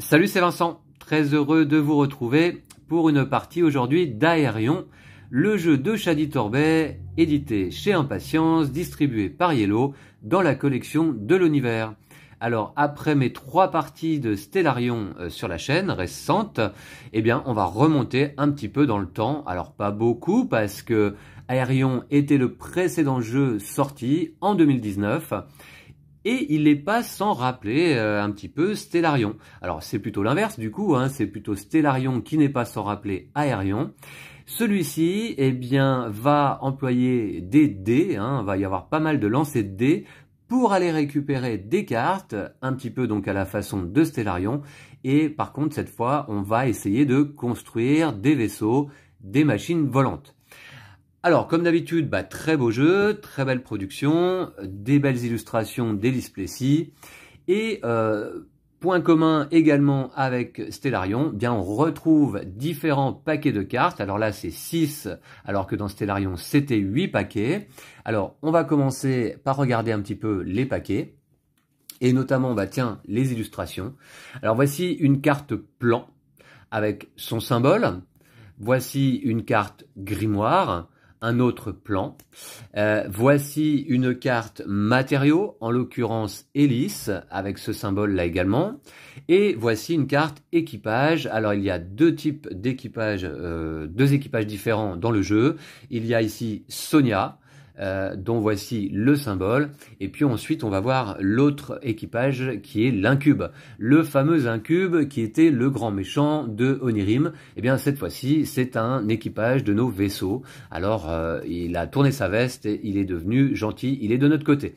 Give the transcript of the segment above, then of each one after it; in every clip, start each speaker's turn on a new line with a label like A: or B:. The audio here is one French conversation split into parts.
A: Salut, c'est Vincent, très heureux de vous retrouver pour une partie aujourd'hui d'Aérion, le jeu de Shadi Torbet, édité chez Impatience, distribué par Yellow dans la collection de l'univers. Alors après mes 3 parties de Stellarion sur la chaîne récente, eh bien on va remonter un petit peu dans le temps. Alors pas beaucoup parce que Aérion était le précédent jeu sorti en 2019. Et il n'est pas sans rappeler un petit peu Stellarion. Alors c'est plutôt l'inverse du coup, c'est plutôt Stellarion qui n'est pas sans rappeler Aérion. Celui-ci, eh bien, va employer des dés, va y avoir pas mal de lancers de dés pour aller récupérer des cartes, un petit peu donc à la façon de Stellarion. Et par contre, cette fois, on va essayer de construire des vaisseaux, des machines volantes. Alors, comme d'habitude, très beau jeu, très belle production, des belles illustrations d'Elise Plessis. Et point commun également avec Stellarion, bien on retrouve différents paquets de cartes. Alors là, c'est 6, alors que dans Stellarion, c'était 8 paquets. Alors, on va commencer par regarder un petit peu les paquets. Et notamment, les illustrations. Alors, voici une carte plan avec son symbole. Voici une carte grimoire. Un autre plan. Voici une carte matériaux, en l'occurrence hélice, avec ce symbole-là également. Et voici une carte équipage. Alors il y a deux types d'équipage, deux équipages différents dans le jeu. Il y a ici Sonia, dont voici le symbole. Et puis ensuite, on va voir l'autre équipage qui est l'Incube. Le fameux Incube qui était le grand méchant de Onirim. Et bien cette fois-ci, c'est un équipage de nos vaisseaux. Alors, il a tourné sa veste et il est devenu gentil. Il est de notre côté.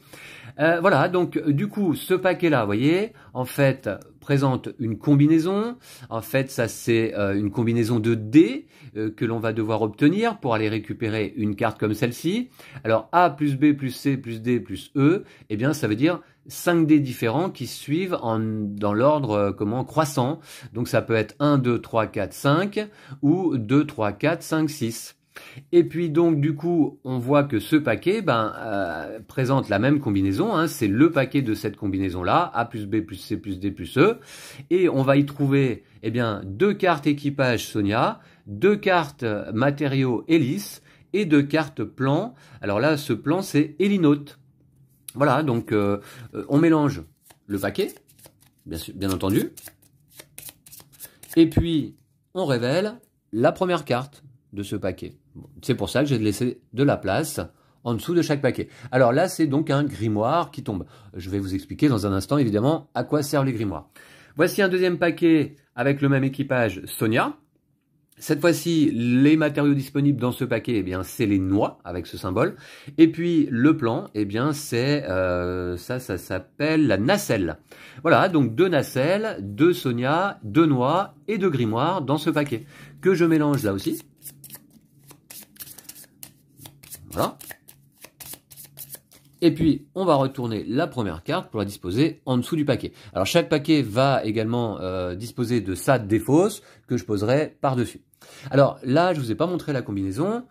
A: Voilà, donc du coup, ce paquet-là, vous voyez, en fait, présente une combinaison. En fait, ça c'est une combinaison de dés que l'on va devoir obtenir pour aller récupérer une carte comme celle-ci. Alors A plus B plus C plus D plus E, eh bien ça veut dire 5 dés différents qui suivent dans l'ordre croissant. Donc ça peut être 1, 2, 3, 4, 5 ou 2, 3, 4, 5, 6. Et puis donc du coup on voit que ce paquet présente la même combinaison, c'est le paquet de cette combinaison là, A plus B plus C plus D plus E, et on va y trouver 2 cartes équipage Sonia, 2 cartes matériaux hélice et 2 cartes plan. Alors là ce plan c'est hélinote. Voilà, donc on mélange le paquet, bien entendu, et puis on révèle la première carte de ce paquet. C'est pour ça que j'ai laissé de la place en dessous de chaque paquet. Alors là, c'est donc un grimoire qui tombe. Je vais vous expliquer dans un instant, évidemment, à quoi servent les grimoires. Voici un deuxième paquet avec le même équipage Sonia. Cette fois-ci, les matériaux disponibles dans ce paquet, c'est les noix avec ce symbole. Et puis le plan, c'est ça s'appelle la nacelle. Voilà, donc 2 nacelles, 2 Sonia, 2 noix et 2 grimoires dans ce paquet que je mélange là aussi. Voilà. Et puis, on va retourner la première carte pour la disposer en dessous du paquet. Alors, chaque paquet va également disposer de sa défausse que je poserai par-dessus. Alors, là, je ne vous ai pas montré la combinaison.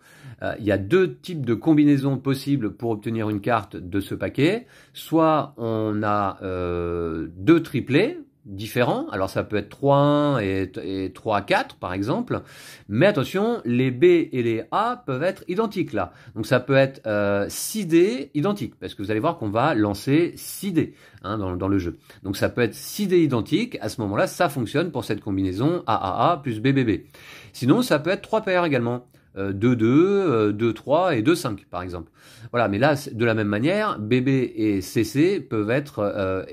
A: Il y a 2 types de combinaisons possibles pour obtenir une carte de ce paquet. Soit on a 2 triplés différents, alors ça peut être 3-1 et 3-4 par exemple, mais attention, les B et les A peuvent être identiques là, donc ça peut être 6 dés identiques, parce que vous allez voir qu'on va lancer 6 dés dans le jeu, donc ça peut être 6 dés identiques, à ce moment là ça fonctionne pour cette combinaison AAA plus BBB. Sinon ça peut être 3 paires également, 2-2, 2-3 et 2-5 par exemple. Voilà, mais là, de la même manière, BB et CC peuvent être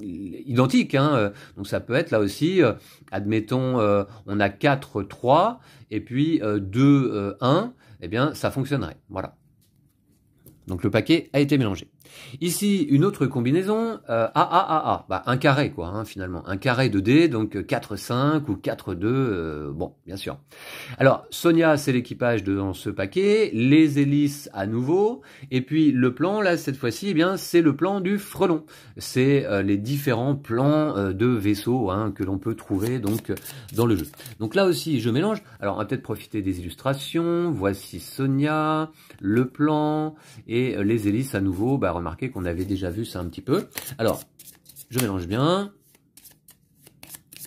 A: identiques. Donc ça peut être là aussi, admettons, on a 4-3 et puis 2-1, ça fonctionnerait. Voilà. Donc le paquet a été mélangé. Ici, une autre combinaison, AAAA, un carré quoi, finalement. Un carré de dés, donc 4-5 ou 4-2, bon, bien sûr. Alors, Sonia, c'est l'équipage dans ce paquet, les hélices à nouveau, et puis le plan, là, cette fois-ci, c'est le plan du frelon. C'est les différents plans de vaisseaux que l'on peut trouver donc dans le jeu. Donc là aussi, je mélange. Alors, on va peut-être profiter des illustrations. Voici Sonia, le plan, et les hélices à nouveau, remarquez qu'on avait déjà vu ça un petit peu. Alors, je mélange bien.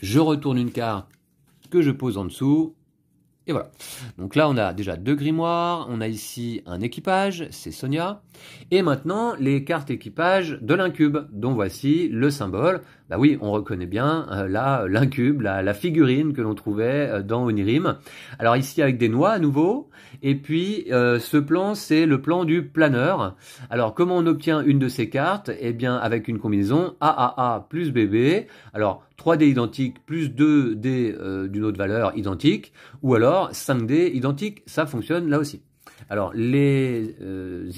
A: Je retourne une carte que je pose en dessous. Et voilà. Donc là, on a déjà 2 grimoires. On a ici un équipage, c'est Sonia. Et maintenant, les cartes équipage de l'incube, dont voici le symbole. Bah oui, on reconnaît bien là l'incube, la figurine que l'on trouvait dans Onirim. Alors ici, avec des noix à nouveau. Et puis, ce plan, c'est le plan du planeur. Alors, comment on obtient une de ces cartes? Eh bien, avec une combinaison AAA plus BB. Alors, 3D identique plus 2D d'une autre valeur identique. Ou alors, 5D identique. Ça fonctionne là aussi. Alors, les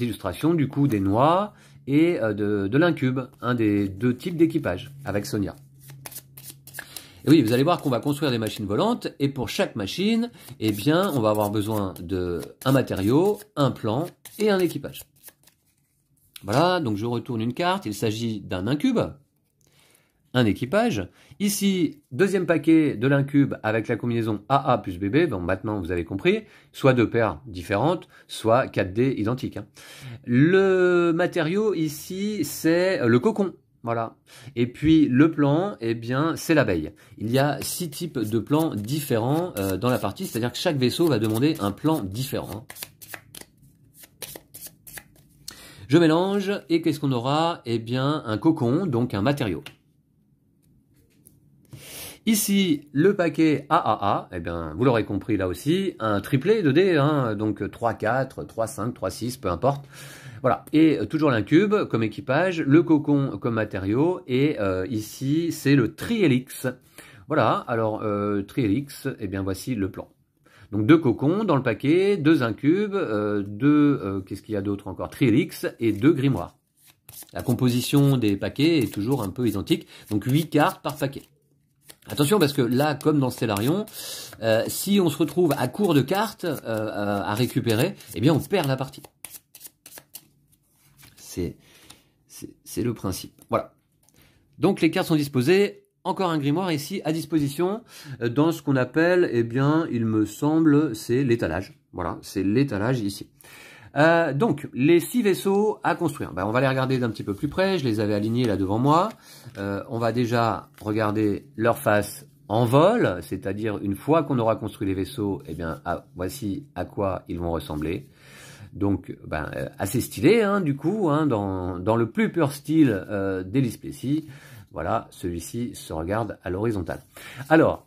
A: illustrations, du coup, des noix et de l'incube, un des 2 types d'équipage, avec Sonia. Et oui, vous allez voir qu'on va construire des machines volantes, et pour chaque machine, eh bien, on va avoir besoin d'un matériau, un plan et un équipage. Voilà, donc je retourne une carte, il s'agit d'un incube, un équipage. Ici, deuxième paquet de l'incube avec la combinaison AA plus BB, bon maintenant vous avez compris, soit 2 paires différentes, soit 4D identiques. Le matériau ici, c'est le cocon. Voilà. Et puis le plan, eh bien, c'est l'abeille. Il y a 6 types de plans différents dans la partie, c'est-à-dire que chaque vaisseau va demander un plan différent. Je mélange, et qu'est-ce qu'on aura? Eh bien, un cocon, donc un matériau. Ici, le paquet AAA, eh bien, vous l'aurez compris là aussi, un triplet de dés, hein, donc 3, 4, 3, 5, 3, 6, peu importe. Voilà, et toujours l'incube comme équipage, le cocon comme matériau, et ici, c'est le trihelix. Voilà, alors trihelix, eh bien, voici le plan. Donc 2 cocons dans le paquet, 2 incubes, 2, qu'est-ce qu'il y a d'autre encore? Trihelix et 2 grimoires. La composition des paquets est toujours un peu identique, donc 8 cartes par paquet. Attention parce que là, comme dans Stellarion, si on se retrouve à court de cartes à récupérer, eh bien on perd la partie. C'est le principe. Voilà. Donc les cartes sont disposées. Encore un grimoire ici à disposition dans ce qu'on appelle, eh bien, il me semble, c'est l'étalage. Voilà, c'est l'étalage ici. Donc, les 6 vaisseaux à construire. Ben, on va les regarder d'un petit peu plus près. Je les avais alignés là devant moi. On va déjà regarder leur face en vol, c'est-à-dire une fois qu'on aura construit les vaisseaux, eh bien, voici à quoi ils vont ressembler. Donc, ben, assez stylé, hein, du coup, hein, dans le plus pur style d'Elise Plessis. Voilà, celui-ci se regarde à l'horizontale. Alors,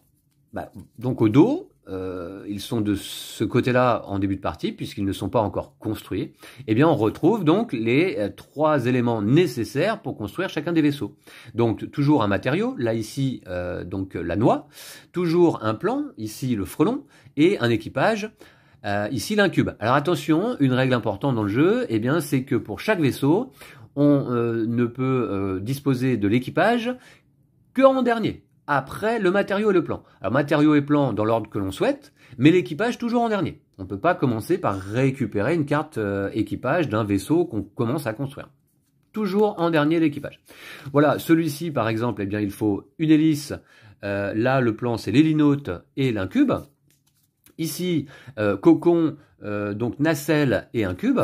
A: bah, donc au dos, ils sont de ce côté-là en début de partie, puisqu'ils ne sont pas encore construits. Eh bien, on retrouve donc les 3 éléments nécessaires pour construire chacun des vaisseaux. Donc, toujours un matériau, là ici, donc la noix, toujours un plan, ici le frelon, et un équipage, ici l'incube. Alors attention, une règle importante dans le jeu, eh bien, c'est que pour chaque vaisseau, on ne peut disposer de l'équipage qu'en dernier, après le matériau et le plan. Alors matériau et plan dans l'ordre que l'on souhaite, mais l'équipage toujours en dernier. On ne peut pas commencer par récupérer une carte équipage d'un vaisseau qu'on commence à construire. Toujours en dernier l'équipage. Voilà, celui-ci par exemple, eh bien il faut une hélice. Là le plan c'est l'hélinote et l'incube. Ici, cocon, donc nacelle et un cube.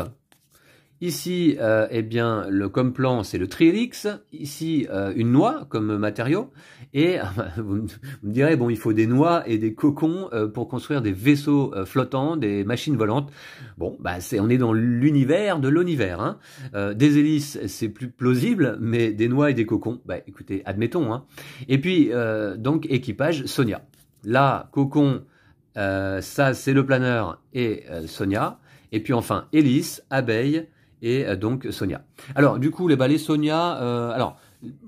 A: Ici, eh bien, comme plan, c'est le trihelix. Ici, une noix comme matériau. Et vous me direz, bon, il faut des noix et des cocons pour construire des vaisseaux flottants, des machines volantes. Bon, bah, on est dans l'univers de l'univers. Hein. Des hélices, c'est plus plausible, mais des noix et des cocons, bah, écoutez, admettons. Hein. Et puis, donc, équipage Sonia. Là, cocon, ça, c'est le planeur et Sonia. Et puis enfin, hélice, abeille, et donc Sonia. Alors du coup les balais Sonia, alors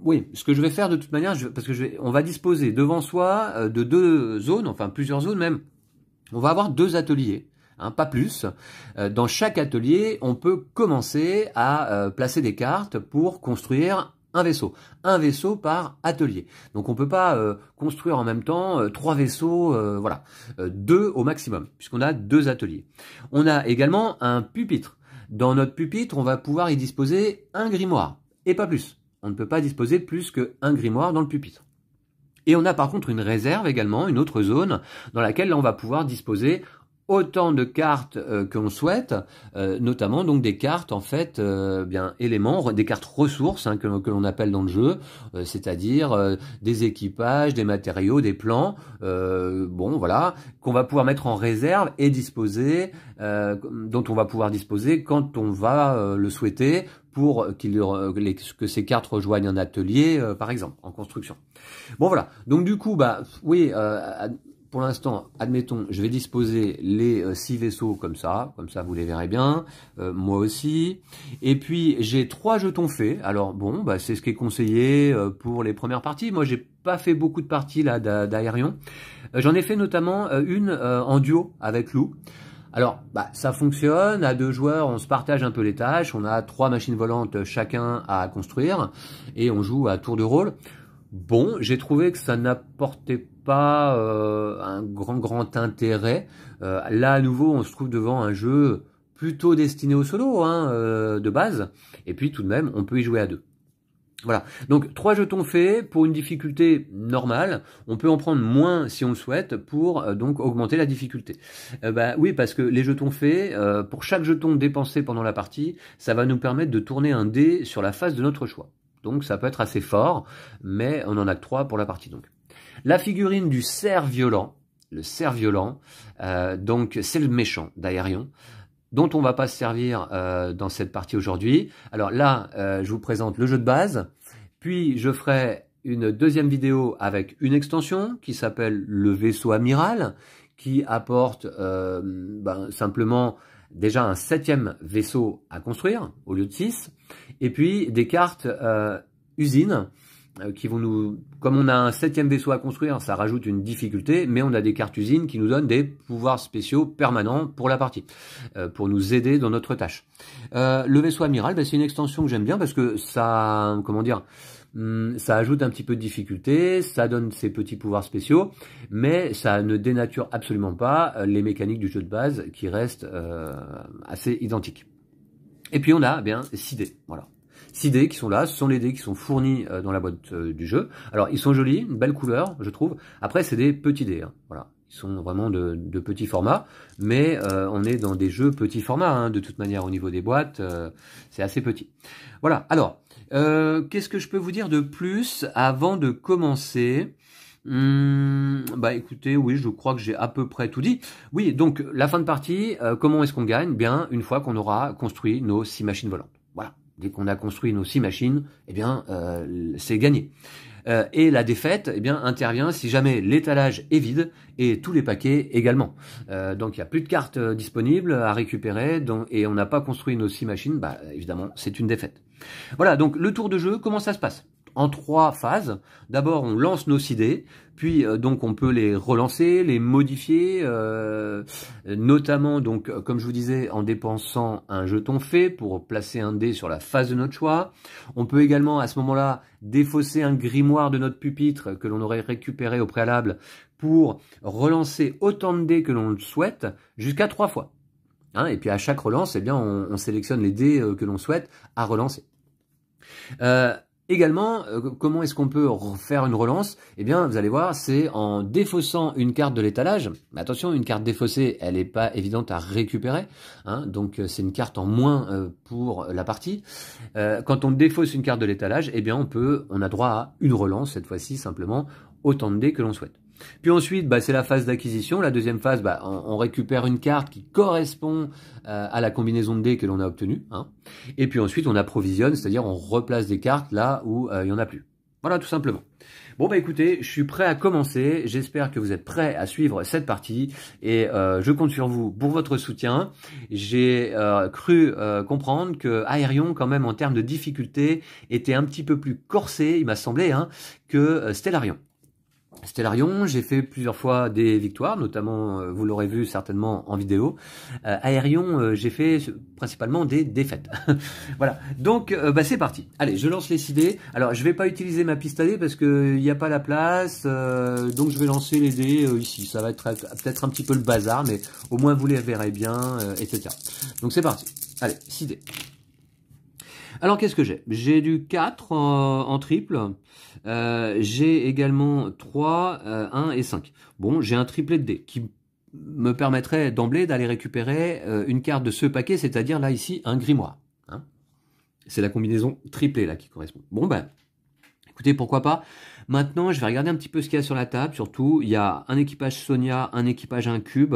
A: oui, ce que je vais faire de toute manière, parce que on va disposer devant soi de 2 zones, enfin plusieurs zones même. On va avoir 2 ateliers, hein, pas plus. Dans chaque atelier, on peut commencer à placer des cartes pour construire un vaisseau par atelier. Donc on peut pas construire en même temps 3 vaisseaux, voilà, 2 au maximum, puisqu'on a 2 ateliers. On a également un pupitre. Dans notre pupitre, on va pouvoir y disposer un grimoire, et pas plus. On ne peut pas disposer plus qu'un grimoire dans le pupitre. Et on a par contre une réserve également, une autre zone, dans laquelle là, on va pouvoir disposer autant de cartes que l'on souhaite, notamment donc des cartes en fait bien éléments, des cartes ressources hein, que l'on appelle dans le jeu, c'est-à-dire des équipages, des matériaux, des plans, bon voilà, qu'on va pouvoir mettre en réserve et disposer, dont on va pouvoir disposer quand on va le souhaiter pour que ces cartes rejoignent un atelier, par exemple, en construction. Bon voilà, donc du coup, bah oui, pour l'instant, admettons, je vais disposer les 6 vaisseaux comme ça vous les verrez bien, moi aussi. Et puis j'ai 3 jetons faits. Alors bon, bah, c'est ce qui est conseillé pour les premières parties. Moi, j'ai pas fait beaucoup de parties là d'Aérion. J'en ai fait notamment une en duo avec Lou. Alors, bah, ça fonctionne, à 2 joueurs, on se partage un peu les tâches, on a 3 machines volantes chacun à construire, et on joue à tour de rôle. Bon, j'ai trouvé que ça n'apportait pas un grand intérêt. Là, à nouveau, on se trouve devant un jeu plutôt destiné au solo, hein, de base, et puis tout de même, on peut y jouer à 2. Voilà, donc 3 jetons faits pour une difficulté normale. On peut en prendre moins si on le souhaite pour donc augmenter la difficulté. Bah oui, parce que les jetons faits, pour chaque jeton dépensé pendant la partie, ça va nous permettre de tourner un dé sur la face de notre choix. Donc ça peut être assez fort, mais on en a que 3 pour la partie donc. La figurine du cerf violent, le cerf violent, donc c'est le méchant d'Aérion, dont on va pas se servir dans cette partie aujourd'hui. Alors là, je vous présente le jeu de base, puis je ferai une deuxième vidéo avec une extension qui s'appelle le vaisseau amiral, qui apporte simplement déjà un 7e vaisseau à construire au lieu de 6, et puis des cartes usines qui vont nous, comme on a un 7e vaisseau à construire, ça rajoute une difficulté, mais on a des cartes usines qui nous donnent des pouvoirs spéciaux permanents pour la partie, pour nous aider dans notre tâche. Le vaisseau amiral, c'est une extension que j'aime bien parce que ça, comment dire, ça ajoute un petit peu de difficulté, ça donne ses petits pouvoirs spéciaux, mais ça ne dénature absolument pas les mécaniques du jeu de base qui restent assez identiques. Et puis on a bien 6 dés, voilà. 6 dés qui sont là, ce sont les dés qui sont fournis dans la boîte du jeu. Alors ils sont jolis, une belle couleur je trouve. Après c'est des petits dés, hein. Voilà. Ils sont vraiment de petits formats, mais on est dans des jeux petits formats, hein. De toute manière au niveau des boîtes, c'est assez petit. Voilà, alors, qu'est-ce que je peux vous dire de plus avant de commencer ? Bah écoutez, oui, je crois que j'ai à peu près tout dit. Oui, donc la fin de partie, comment est-ce qu'on gagne ? Bien, une fois qu'on aura construit nos 6 machines volantes. Voilà. Dès qu'on a construit nos 6 machines, eh bien, c'est gagné. Et la défaite, eh bien, intervient si jamais l'étalage est vide et tous les paquets également. Donc, il n'y a plus de cartes disponibles à récupérer et on n'a pas construit nos 6 machines, bah, évidemment, c'est une défaite. Voilà, donc le tour de jeu, comment ça se passe ? En 3 phases. D'abord, on lance nos 6 dés, puis donc on peut les relancer, les modifier, notamment donc comme je vous disais en dépensant un jeton fait pour placer un dé sur la face de notre choix. On peut également à ce moment-là défausser un grimoire de notre pupitre que l'on aurait récupéré au préalable pour relancer autant de dés que l'on le souhaite jusqu'à 3 fois. Hein, et puis à chaque relance, eh bien on sélectionne les dés que l'on souhaite à relancer. Également, comment est-ce qu'on peut faire une relance ? Eh bien, vous allez voir, c'est en défaussant une carte de l'étalage. Mais attention, une carte défaussée, elle n'est pas évidente à récupérer. Hein, donc, c'est une carte en moins pour la partie. Quand on défausse une carte de l'étalage, eh bien, on a droit à une relance, cette fois-ci, simplement, autant de dés que l'on souhaite. Puis ensuite, bah, c'est la phase d'acquisition. La deuxième phase, bah, on récupère une carte qui correspond à la combinaison de dés que l'on a obtenue. Hein. Et puis ensuite, on approvisionne, c'est-à-dire on replace des cartes là où il n'y en a plus. Voilà, tout simplement. Bon, bah écoutez, je suis prêt à commencer. J'espère que vous êtes prêts à suivre cette partie. Et je compte sur vous pour votre soutien. J'ai cru comprendre que Aérion, quand même, en termes de difficulté, était un petit peu plus corsé, il m'a semblé, hein, que Stellarion. Stellarion, j'ai fait plusieurs fois des victoires, notamment, vous l'aurez vu certainement en vidéo. Aérion, j'ai fait principalement des défaites. Voilà, donc bah, c'est parti. Allez, je lance les 6 dés. Alors, je vais pas utiliser ma piste à dés parce qu'il n'y a pas la place, donc je vais lancer les dés ici. Ça va être peut-être un petit peu le bazar, mais au moins vous les verrez bien, etc. Donc c'est parti. Allez, 6 dés. Alors, qu'est-ce que j'ai? J'ai du 4 en triple. J'ai également 3, 1 et 5. Bon, j'ai un triplet de dés qui me permettrait d'emblée d'aller récupérer une carte de ce paquet, c'est-à-dire là ici un grimoire. Hein. C'est la combinaison triplée là qui correspond. Bon ben, écoutez, pourquoi pas. Maintenant, je vais regarder un petit peu ce qu'il y a sur la table. Surtout, il y a un équipage Sonia, un équipage Incube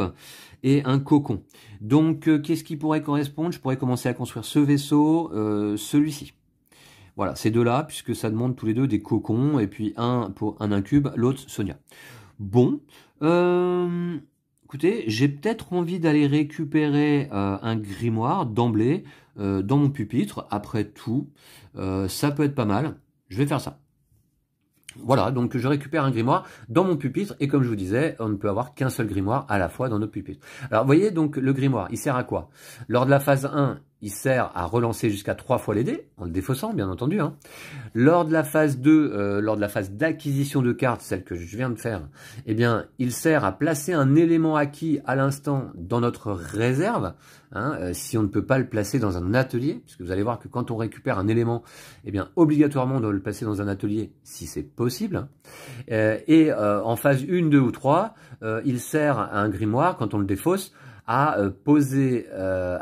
A: et un cocon. Donc, qu'est-ce qui pourrait correspondre? Je pourrais commencer à construire ce vaisseau, celui-ci. Voilà, ces deux-là, puisque ça demande tous les deux des cocons, et puis un pour un Incube, l'autre Sonia. Bon, écoutez, j'ai peut-être envie d'aller récupérer un grimoire d'emblée dans mon pupitre. Après tout, ça peut être pas mal. Je vais faire ça. Voilà, donc je récupère un grimoire dans mon pupitre, et comme je vous disais, on ne peut avoir qu'un seul grimoire à la fois dans notre pupitre. Alors, vous voyez, donc, le grimoire, il sert à quoi? Lors de la phase 1, il sert à relancer jusqu'à 3 fois les dés, en le défaussant, bien entendu. Hein. Lors de la phase 2, lors de la phase d'acquisition de cartes, celle que je viens de faire, eh bien, il sert à placer un élément acquis à l'instant dans notre réserve, hein, si on ne peut pas le placer dans un atelier, puisque vous allez voir que quand on récupère un élément, eh bien, obligatoirement, on doit le placer dans un atelier, si c'est possible. En phase 1, 2 ou 3, il sert à un grimoire, quand on le défausse, à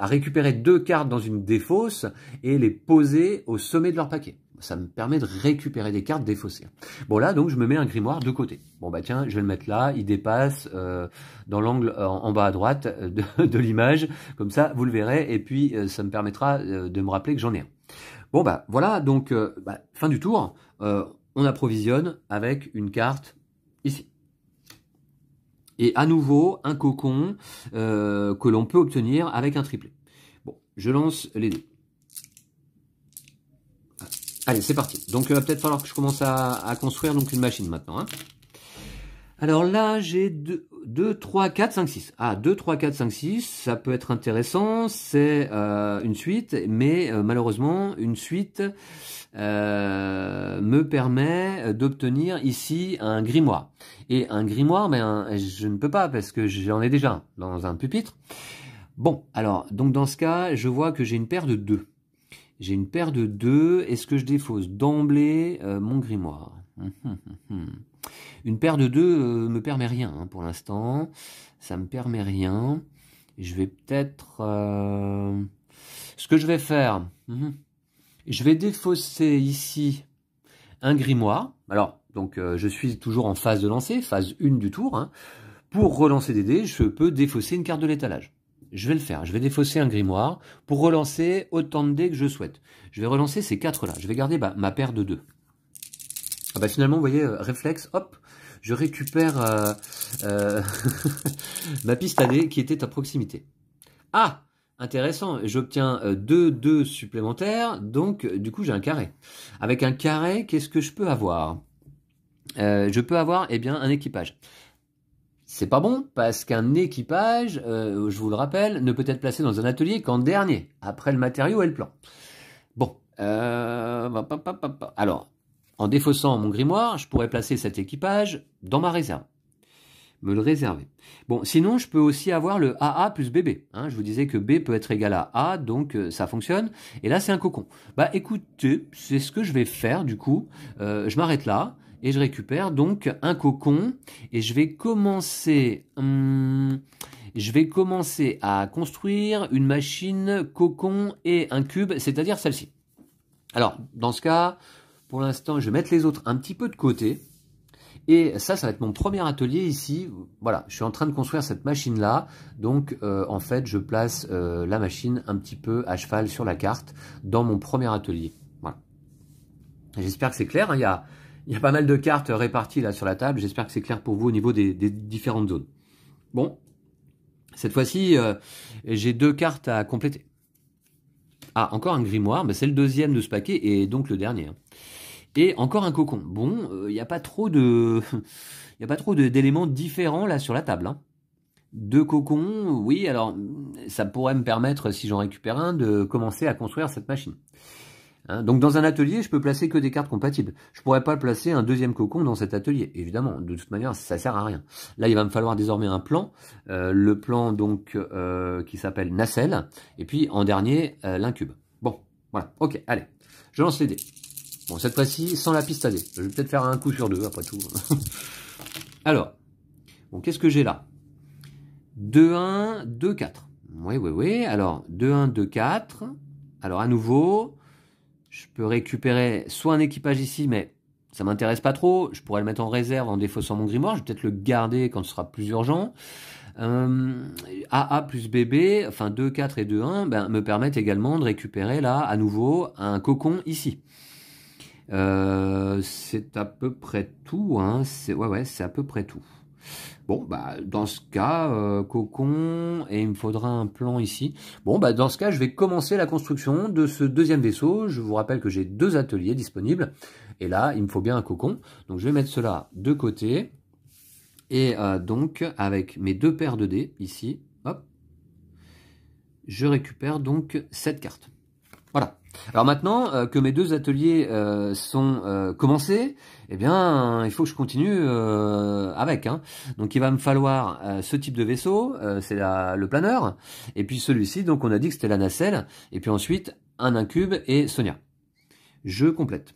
A: récupérer 2 cartes dans une défausse et les poser au sommet de leur paquet. Ça me permet de récupérer des cartes défaussées. Bon là, donc, je me mets un grimoire de côté. Bon bah tiens, je vais le mettre là, il dépasse dans l'angle en bas à droite de l'image. Comme ça, vous le verrez, et puis ça me permettra de me rappeler que j'en ai un. Bon bah voilà, donc fin du tour, on approvisionne avec une carte ici. Et à nouveau, un cocon que l'on peut obtenir avec un triplé. Bon, je lance les dés. Allez, c'est parti. Donc, il va peut-être falloir que je commence à construire donc une machine maintenant. Hein. Alors là, j'ai 2, 3, 4, 5, 6. Ah, 2, 3, 4, 5, 6, ça peut être intéressant. C'est une suite, mais malheureusement, une suite me permet d'obtenir ici un grimoire. Et un grimoire, ben, je ne peux pas parce que j'en ai déjà un dans un pupitre. Bon, alors, donc dans ce cas, je vois que j'ai une paire de 2. J'ai une paire de 2. Est-ce que je défausse d'emblée mon grimoire? Une paire de 2 me permet rien hein, pour l'instant. Ça me permet rien. Je vais peut-être... Ce que je vais faire... Je vais défausser ici un grimoire. Alors, donc je suis toujours en phase de lancer, phase 1 du tour. Hein. Pour relancer des dés, je peux défausser une carte de l'étalage. Je vais le faire. Je vais défausser un grimoire pour relancer autant de dés que je souhaite. Je vais relancer ces 4-là. Je vais garder ma paire de 2. Ah bah finalement, vous voyez, réflexe, hop, je récupère ma piste à dés qui était à proximité. Ah, intéressant, j'obtiens 2 2 supplémentaires, donc du coup j'ai un carré. Avec un carré, qu'est-ce que je peux avoir? Je peux avoir, eh bien, un équipage. C'est pas bon, parce qu'un équipage, je vous le rappelle, ne peut être placé dans un atelier qu'en dernier, après le matériau et le plan. Bon, alors, en défaussant mon grimoire, je pourrais placer cet équipage dans ma réserve. Me le réserver. Bon, sinon, je peux aussi avoir le AA plus BB. Hein, je vous disais que B peut être égal à A, donc ça fonctionne. Et là, c'est un cocon. Bah, écoutez, c'est ce que je vais faire, du coup. Je m'arrête là. Et je récupère donc un cocon et je vais commencer à construire une machine cocon et un cube, c'est-à-dire celle-ci. Alors, dans ce cas, pour l'instant, je vais mettre les autres un petit peu de côté. Et ça va être mon premier atelier ici. Voilà, je suis en train de construire cette machine-là. Donc, en fait, je place la machine un petit peu à cheval sur la carte dans mon premier atelier. Voilà. J'espère que c'est clair. Hein, il y a pas mal de cartes réparties là sur la table. J'espère que c'est clair pour vous au niveau des différentes zones. Bon, cette fois-ci, j'ai 2 cartes à compléter. Ah, encore un grimoire, mais c'est le deuxième de ce paquet et donc le dernier. Hein. Et encore un cocon. Bon, il n'y a pas trop d'éléments différents là sur la table. Hein. 2 cocons, oui, alors ça pourrait me permettre, si j'en récupère un, de commencer à construire cette machine. Hein, donc dans un atelier, je peux placer que des cartes compatibles. Je pourrais pas placer un deuxième cocon dans cet atelier, évidemment. De toute manière, ça sert à rien. Là, il va me falloir désormais un plan. Le plan donc qui s'appelle Nacelle. Et puis en dernier, l'incube. Bon, voilà. Ok, allez. Je lance les dés. Bon, cette fois-ci, sans la piste à dés. Je vais peut-être faire un coup sur 2, après tout. Alors, bon, qu'est-ce que j'ai là? 2-1, 2-4. Oui, oui, oui. Alors, 2-1, 2-4. Alors, à nouveau, je peux récupérer soit un équipage ici, mais ça m'intéresse pas trop. Je pourrais le mettre en réserve en défaussant mon grimoire. Je vais peut-être le garder quand ce sera plus urgent. AA plus BB, enfin 2, 4 et 2, 1, ben, me permettent également de récupérer là, à nouveau, un cocon ici. C'est à peu près tout, hein. Ouais, c'est à peu près tout. Bon, bah, dans ce cas, cocon, et il me faudra un plan ici. Bon, bah, dans ce cas, je vais commencer la construction de ce deuxième vaisseau. Je vous rappelle que j'ai 2 ateliers disponibles. Et là, il me faut bien un cocon. Donc, je vais mettre cela de côté. Et donc, avec mes 2 paires de dés, ici, hop, je récupère donc cette carte. Voilà. Alors maintenant que mes 2 ateliers sont commencés, eh bien, il faut que je continue avec. Hein. Donc, il va me falloir ce type de vaisseau, c'est le planeur, et puis celui-ci, donc on a dit que c'était la nacelle, et puis ensuite un incube et Sonia. Je complète.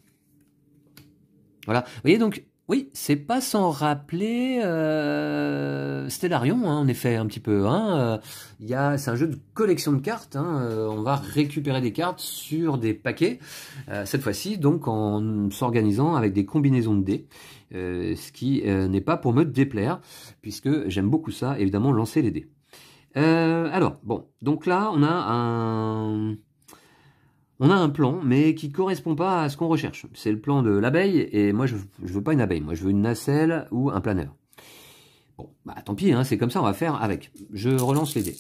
A: Voilà. Vous voyez donc. Oui, c'est pas sans rappeler Stellarion, hein, en effet, un petit peu. Hein, c'est un jeu de collection de cartes. Hein, on va récupérer des cartes sur des paquets, cette fois-ci, donc en s'organisant avec des combinaisons de dés, ce qui n'est pas pour me déplaire, puisque j'aime beaucoup ça, évidemment, lancer les dés. Alors, bon, donc là, on a un plan, mais qui correspond pas à ce qu'on recherche. C'est le plan de l'abeille, et moi je veux pas une abeille, moi je veux une nacelle ou un planeur. Bon, bah tant pis, hein, c'est comme ça, on va faire avec. Je relance les dés.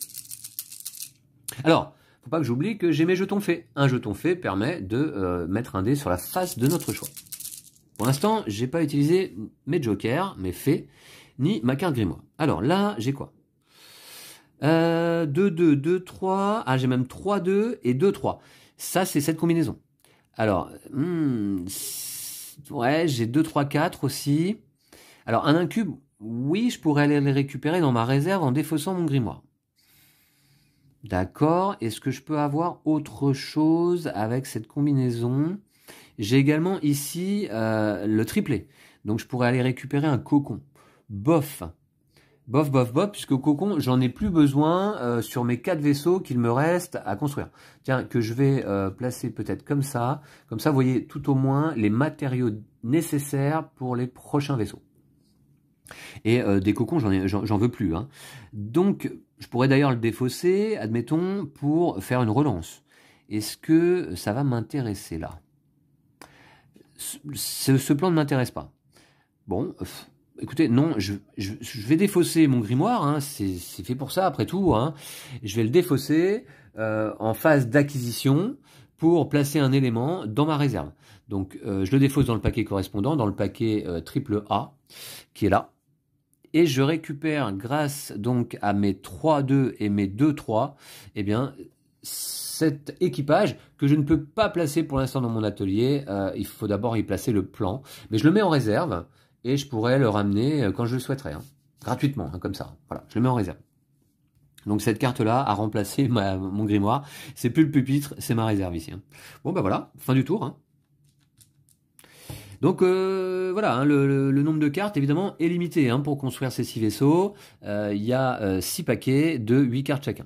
A: Alors, faut pas que j'oublie que j'ai mes jetons faits. Un jeton fait permet de mettre un dé sur la face de notre choix. Pour l'instant, j'ai pas utilisé mes jokers, mes faits, ni ma carte grimoire. Alors là, j'ai quoi 2, 2, 2, 3. Ah, j'ai même 3, 2 et 2, 3. Ça, c'est cette combinaison. Alors, ouais, j'ai 2, 3, 4 aussi. Alors, un incube, oui, je pourrais aller les récupérer dans ma réserve en défaussant mon grimoire. D'accord. Est-ce que je peux avoir autre chose avec cette combinaison? J'ai également ici le triplet. Donc, je pourrais aller récupérer un cocon. Bof. Bof, bof, bof, puisque cocon, j'en ai plus besoin sur mes 4 vaisseaux qu'il me reste à construire. Tiens, que je vais placer peut-être comme ça. Comme ça, vous voyez tout au moins les matériaux nécessaires pour les prochains vaisseaux. Et des cocons, j'en veux plus. Hein. Donc, je pourrais d'ailleurs le défausser, admettons, pour faire une relance. Est-ce que ça va m'intéresser là? Ce plan ne m'intéresse pas. Bon... Écoutez, non, je vais défausser mon grimoire, hein, c'est fait pour ça après tout. Hein. Je vais le défausser en phase d'acquisition pour placer un élément dans ma réserve. Donc je le défausse dans le paquet correspondant, dans le paquet triple A, qui est là. Et je récupère, grâce donc à mes 3-2 et mes 2-3, eh bien, cet équipage que je ne peux pas placer pour l'instant dans mon atelier. Il faut d'abord y placer le plan. Mais je le mets en réserve. Et je pourrais le ramener quand je le souhaiterais, hein, gratuitement, hein, comme ça. Voilà, je le mets en réserve. Donc cette carte-là a remplacé mon grimoire. C'est plus le pupitre, c'est ma réserve ici. Hein. Bon, bah voilà, fin du tour. Hein. Donc voilà, hein, le nombre de cartes, évidemment, est limité hein, pour construire ces 6 vaisseaux. Il y a 6 paquets de 8 cartes chacun.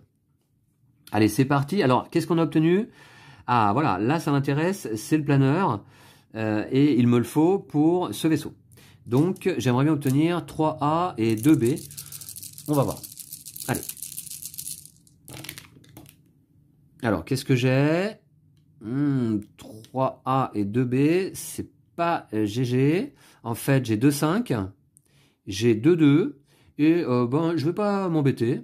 A: Allez, c'est parti. Alors, qu'est-ce qu'on a obtenu? Ah, voilà, là, ça m'intéresse, c'est le planeur. Et il me le faut pour ce vaisseau. Donc, j'aimerais bien obtenir 3A et 2B. On va voir. Allez. Alors, qu'est-ce que j'ai 3A et 2B, c'est pas GG. En fait, j'ai 2-5, j'ai 2-2, et ben, je vais pas m'embêter.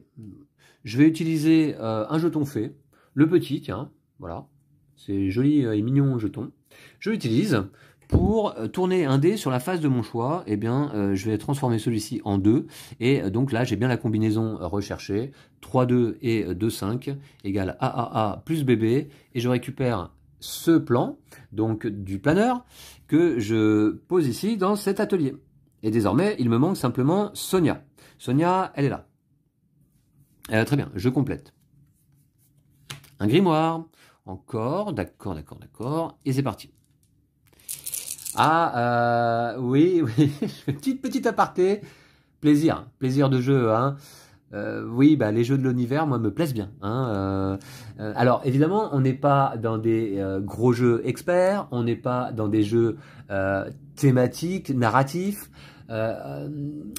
A: Je vais utiliser un jeton fait, le petit, tiens, voilà. C'est joli et mignon jeton. Je l'utilise. Pour tourner un dé sur la face de mon choix, eh bien, je vais transformer celui-ci en 2. Et donc là, j'ai bien la combinaison recherchée. 3-2 et 2-5 égale AAA plus BB. Et je récupère ce plan, donc du planeur, que je pose ici dans cet atelier. Et désormais, il me manque simplement Sonia. Sonia, elle est là. Très bien, je complète. Un grimoire. Encore, d'accord, d'accord, d'accord. Et c'est parti. Ah, oui, oui, petite aparté, plaisir de jeu, hein. Oui, bah, les jeux de l'univers, moi, me plaisent bien. Hein, alors, évidemment, on n'est pas dans des gros jeux experts, on n'est pas dans des jeux thématiques, narratifs, euh,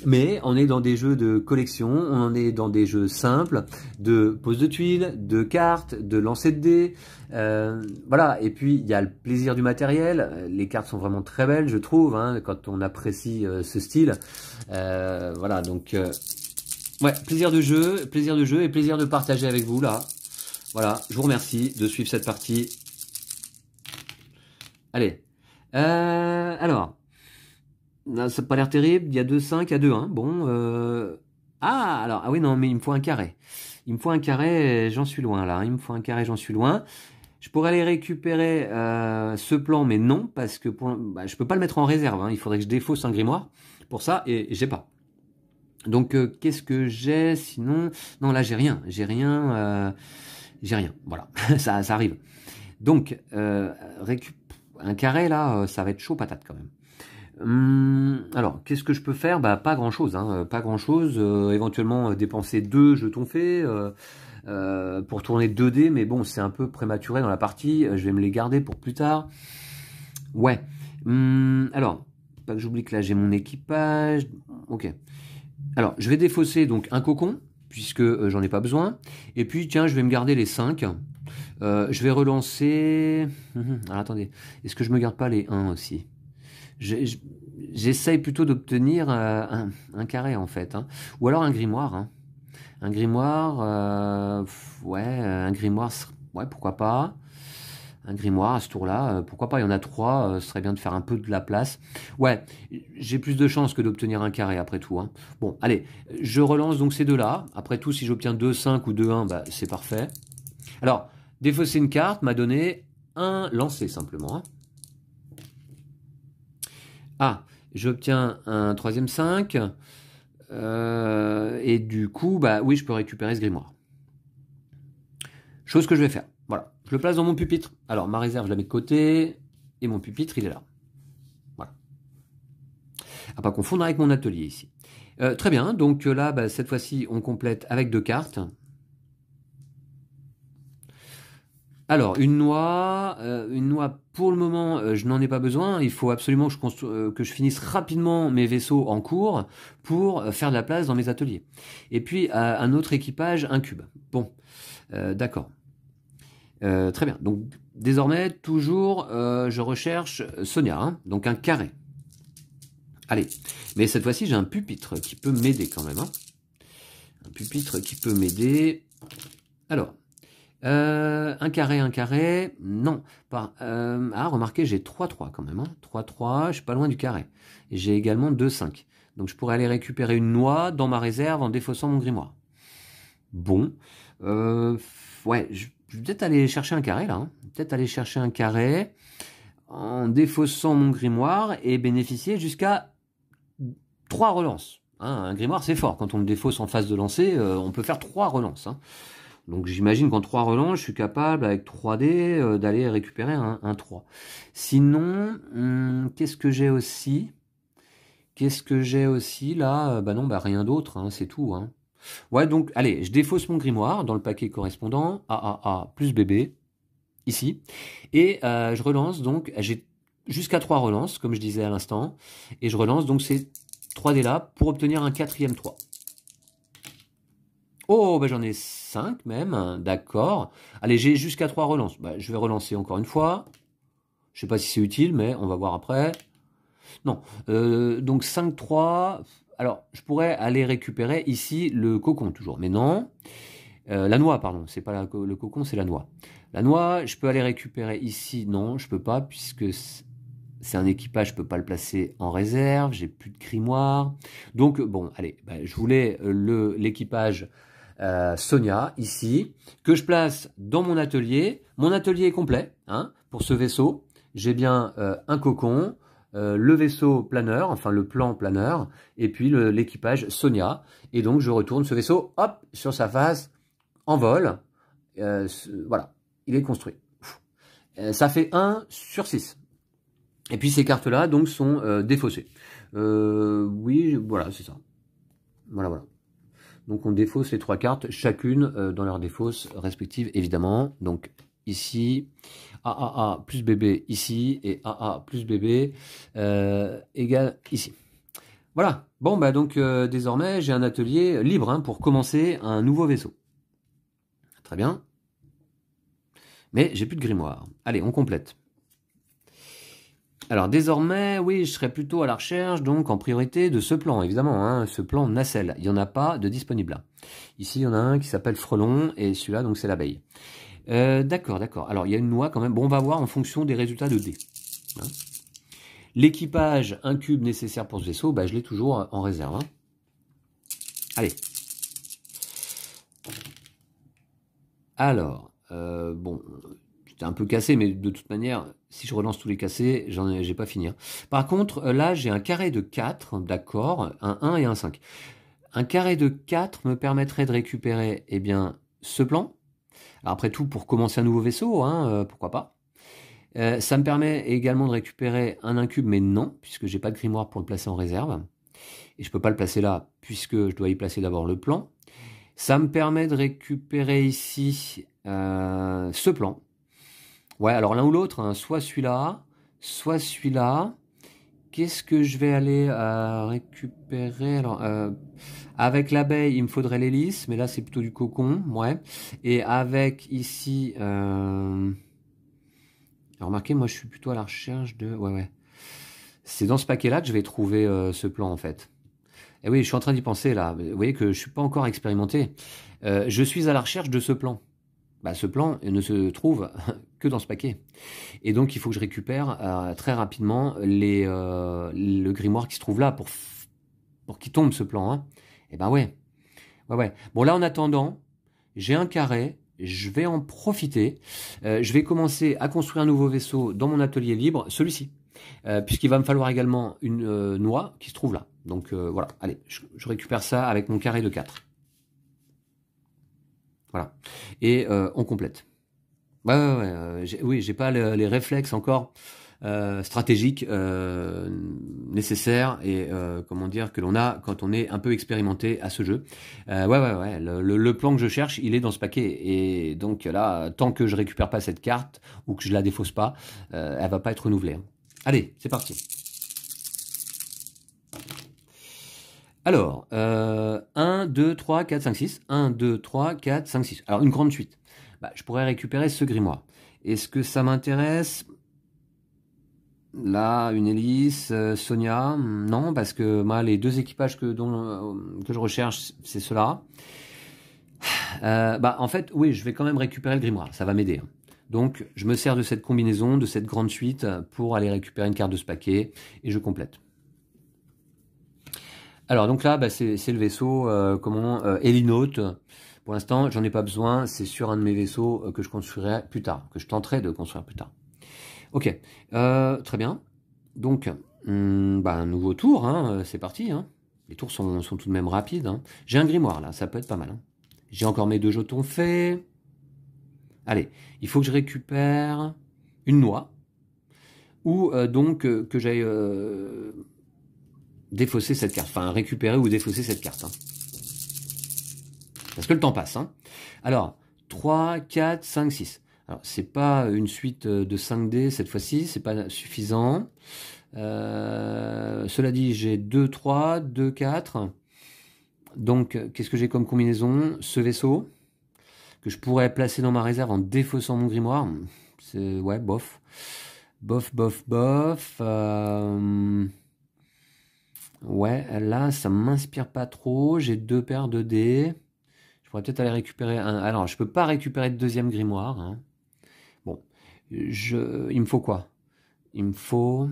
A: mais on est dans des jeux de collection, on est dans des jeux simples, de pose de tuiles, de cartes, de lancer de dés. Voilà, et puis il y a le plaisir du matériel. Les cartes sont vraiment très belles, je trouve, hein, quand on apprécie ce style. Voilà, donc... ouais, plaisir de jeu et plaisir de partager avec vous là. Voilà, je vous remercie de suivre cette partie. Allez, alors, là, ça n'a pas l'air terrible, il y a 2-5, il y a 2-1, bon, ah, alors, ah oui, non, mais il me faut un carré. Il me faut un carré, j'en suis loin là, il me faut un carré, j'en suis loin. Je pourrais aller récupérer ce plan, mais non, parce que bah, je peux pas le mettre en réserve, hein. Il faudrait que je défausse un grimoire pour ça, et j'ai pas. Donc, qu'est-ce que j'ai sinon? Non, là, j'ai rien. J'ai rien. Voilà, ça arrive. Donc, un carré, là, ça va être chaud patate quand même. Alors, qu'est-ce que je peux faire? Bah, pas grand-chose. Hein, pas grand-chose. Éventuellement, dépenser 2 jetons faits pour tourner 2 dés. Mais bon, c'est un peu prématuré dans la partie. Je vais me les garder pour plus tard. Ouais. Alors, pas que j'oublie que là, j'ai mon équipage. Ok. Alors, je vais défausser donc un cocon, puisque j'en ai pas besoin. Et puis, tiens, je vais me garder les 5. Je vais relancer... Alors, attendez, est-ce que je me garde pas les 1 aussi? J'essaye plutôt d'obtenir un carré, en fait. Hein. Ou alors un grimoire. Hein. Un grimoire... ouais, un grimoire... Ouais, pourquoi pas. Un grimoire à ce tour-là, pourquoi pas, il y en a 3, ce serait bien de faire un peu de la place. Ouais, j'ai plus de chances que d'obtenir un carré après tout. Hein. Bon, allez, je relance donc ces deux-là. Après tout, si j'obtiens 2-5 ou 2-1, bah, c'est parfait. Alors, défausser une carte m'a donné un lancer simplement. Hein. Ah, j'obtiens un 3e 5. Et du coup, bah oui, je peux récupérer ce grimoire. Chose que je vais faire. Voilà, je le place dans mon pupitre. Alors, ma réserve, je la mets de côté. Et mon pupitre, il est là. Voilà. À pas confondre avec mon atelier ici. Très bien, donc là, bah, cette fois-ci, on complète avec 2 cartes. Alors, une noix, pour le moment, je n'en ai pas besoin. Il faut absolument que je finisse rapidement mes vaisseaux en cours pour faire de la place dans mes ateliers. Et puis, un autre équipage, un cube. Bon, d'accord. Très bien. Donc, désormais, toujours, je recherche Sonia, hein, donc un carré. Allez. Mais cette fois-ci, j'ai un pupitre qui peut m'aider quand même. Hein. Un pupitre qui peut m'aider. Alors, un carré, non. Ah, remarquez, j'ai 3-3 quand même. Hein. 3-3, je suis pas loin du carré. Et j'ai également 2-5. Donc, je pourrais aller récupérer une noix dans ma réserve en défaussant mon grimoire. Bon. Ouais, je vais peut-être aller chercher un carré, là. Hein. Peut-être aller chercher un carré en défaussant mon grimoire et bénéficier jusqu'à 3 relances. Hein, un grimoire, c'est fort. Quand on le défausse en phase de lancer, on peut faire 3 relances. Hein. Donc j'imagine qu'en 3 relances, je suis capable, avec 3 dés, d'aller récupérer un 3. Sinon, qu'est-ce que j'ai aussi? Qu'est-ce que j'ai aussi, là? Bah non, bah rien d'autre, hein, c'est tout. Hein. Ouais, donc, allez, je défausse mon grimoire dans le paquet correspondant, AAA plus bébé, ici. Et je relance, donc, j'ai jusqu'à 3 relances, comme je disais à l'instant. Et je relance, donc, ces 3 dés-là pour obtenir un 4e 3. Oh, bah j'en ai 5 même, d'accord. Allez, j'ai jusqu'à 3 relances. Bah, je vais relancer encore une fois. Je sais pas si c'est utile, mais on va voir après. Non, donc 5-3. Alors, je pourrais aller récupérer ici le cocon toujours, mais non. La noix, pardon, c'est pas le cocon, c'est la noix. La noix, je peux aller récupérer ici, non, je peux pas, puisque c'est un équipage, je peux pas le placer en réserve, j'ai plus de grimoire. Donc, bon, allez, bah, je voulais l'équipage Sonia, ici, que je place dans mon atelier. Mon atelier est complet, hein, pour ce vaisseau. J'ai bien un cocon, le vaisseau planeur, enfin le plan planeur, et puis l'équipage Sonia. Et donc, je retourne ce vaisseau, hop, sur sa face, en vol. Voilà, il est construit. Ça fait 1 sur 6. Et puis, ces cartes-là, donc, sont défaussées. Oui, voilà, c'est ça. Voilà, voilà. Donc on défausse les 3 cartes, chacune dans leur défausse respective, évidemment. Donc ici, AAA plus bébé ici, et AA plus bébé égale ici. Voilà, bon bah donc désormais j'ai un atelier libre hein, pour commencer un nouveau vaisseau. Très bien. Mais j'ai plus de grimoire. Allez, on complète. Alors désormais, oui, je serai plutôt à la recherche, donc en priorité de ce plan, évidemment, hein, ce plan nacelle. Il n'y en a pas de disponible là. Ici, il y en a un qui s'appelle Frelon, et celui-là, donc c'est l'abeille. D'accord, d'accord. Alors, il y a une noix quand même. Bon, on va voir en fonction des résultats de dés. Hein. L'équipage, un cube nécessaire pour ce vaisseau, bah, je l'ai toujours en réserve. Hein. Allez. Alors, bon... C'était un peu cassé, mais de toute manière, si je relance tous les cassés, j'ai pas fini. Hein. Par contre, là, j'ai un carré de 4, d'accord, un 1 et un 5. Un carré de 4 me permettrait de récupérer, eh bien, ce plan. Alors, après tout, pour commencer un nouveau vaisseau, hein, pourquoi pas. Ça me permet également de récupérer un incube, mais non, puisque j'ai pas de grimoire pour le placer en réserve. Et je peux pas le placer là, puisque je dois y placer d'abord le plan. Ça me permet de récupérer ici ce plan. Ouais, alors l'un ou l'autre, hein, soit celui-là, soit celui-là. Qu'est-ce que je vais aller récupérer? Alors, avec l'abeille, il me faudrait l'hélice, mais là c'est plutôt du cocon, ouais. Et avec ici, remarquez, moi je suis plutôt à la recherche de, ouais. C'est dans ce paquet-là que je vais trouver ce plan en fait. Et oui, je suis en train d'y penser là. Vous voyez que je suis pas encore expérimenté. Je suis à la recherche de ce plan. Bah, ce plan ne se trouve que dans ce paquet. Et donc, il faut que je récupère très rapidement le grimoire qui se trouve là pour qu'il tombe ce plan. Hein. Et ben ouais. Bon, là, en attendant, j'ai un carré. Je vais en profiter. Je vais commencer à construire un nouveau vaisseau dans mon atelier libre, celui-ci. Puisqu'il va me falloir également une noix qui se trouve là. Donc, voilà. Allez, je récupère ça avec mon carré de 4. Voilà. Et on complète. Oui, j'ai pas les réflexes encore stratégiques nécessaires et comment dire que l'on a quand on est un peu expérimenté à ce jeu. Le plan que je cherche, il est dans ce paquet et donc là, tant que je récupère pas cette carte ou que je la défausse pas, elle va pas être renouvelée. Hein. Allez, c'est parti. Alors, 1, 2, 3, 4, 5, 6. 1, 2, 3, 4, 5, 6. Alors, une grande suite. Bah, je pourrais récupérer ce grimoire. Est-ce que ça m'intéresse? Là, une hélice, Sonia. Non, parce que moi, les deux équipages que je recherche, c'est ceux-là. En fait, oui, je vais quand même récupérer le grimoire. Ça va m'aider. Hein. Donc, je me sers de cette combinaison, de cette grande suite, pour aller récupérer une carte de ce paquet. Et je complète. Alors donc là, c'est le vaisseau, Hélinote. Pour l'instant, j'en ai pas besoin. C'est sur un de mes vaisseaux que je construirai plus tard, que je tenterai de construire plus tard. Ok, très bien. Donc, un nouveau tour, hein, c'est parti. Hein. Les tours sont tout de même rapides. Hein. J'ai un grimoire là, ça peut être pas mal. Hein. J'ai encore mes 2 jetons faits. Allez, il faut que je récupère une noix. Ou que j'aille... défausser cette carte, enfin récupérer ou défausser cette carte. Hein. Parce que le temps passe. Hein. Alors, 3, 4, 5, 6. Alors, c'est pas une suite de 5 dés cette fois-ci, c'est pas suffisant. Cela dit, j'ai 2, 3, 2, 4. Donc, qu'est-ce que j'ai comme combinaison? Ce vaisseau, que je pourrais placer dans ma réserve en défaussant mon grimoire. C'est, ouais, bof. Bof. Ouais, là, ça m'inspire pas trop. J'ai 2 paires de dés. Je pourrais peut-être aller récupérer un... Alors, je peux pas récupérer de deuxième grimoire. Hein. Bon, il me faut quoi? Il me faut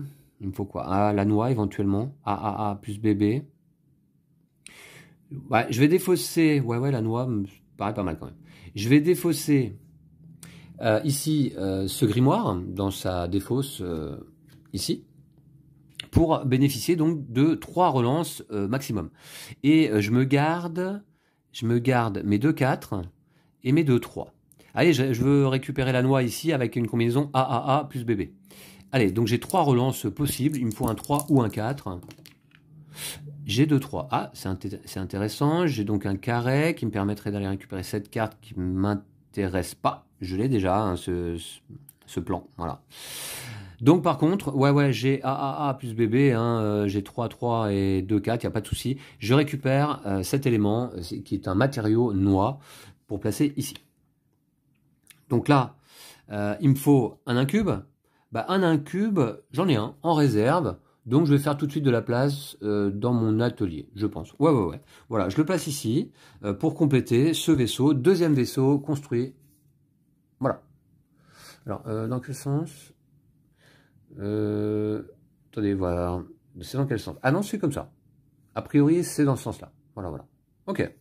A: quoi? Ah, la noix, éventuellement. A plus bébé. Ouais, je vais défausser... Ouais, la noix me paraît pas mal quand même. Je vais défausser ici ce grimoire dans sa défausse ici. Pour bénéficier donc de 3 relances maximum. Et je me garde mes 2 4 et mes 2 3. Allez, je veux récupérer la noix ici avec une combinaison AAA plus bébé. Allez, donc j'ai 3 relances possibles. Il me faut un 3 ou un 4. J'ai 2-3. Ah, c'est intéressant. J'ai donc un carré qui me permettrait d'aller récupérer cette carte qui ne m'intéresse pas. Je l'ai déjà, hein, ce plan. Voilà. Donc par contre, ouais, j'ai AAA plus BB, hein, j'ai 3 et 2 4, il n'y a pas de souci. Je récupère cet élément qui est un matériau noix pour placer ici. Donc là, il me faut un incube. Bah, un incube, j'en ai un en réserve. Donc je vais faire tout de suite de la place dans mon atelier, je pense. Ouais. Voilà, je le place ici pour compléter ce vaisseau. Deuxième vaisseau construit. Voilà. Alors, dans quel sens attendez, voilà. C'est dans quel sens? Ah non, c'est comme ça. A priori, c'est dans ce sens-là. Voilà. Ok.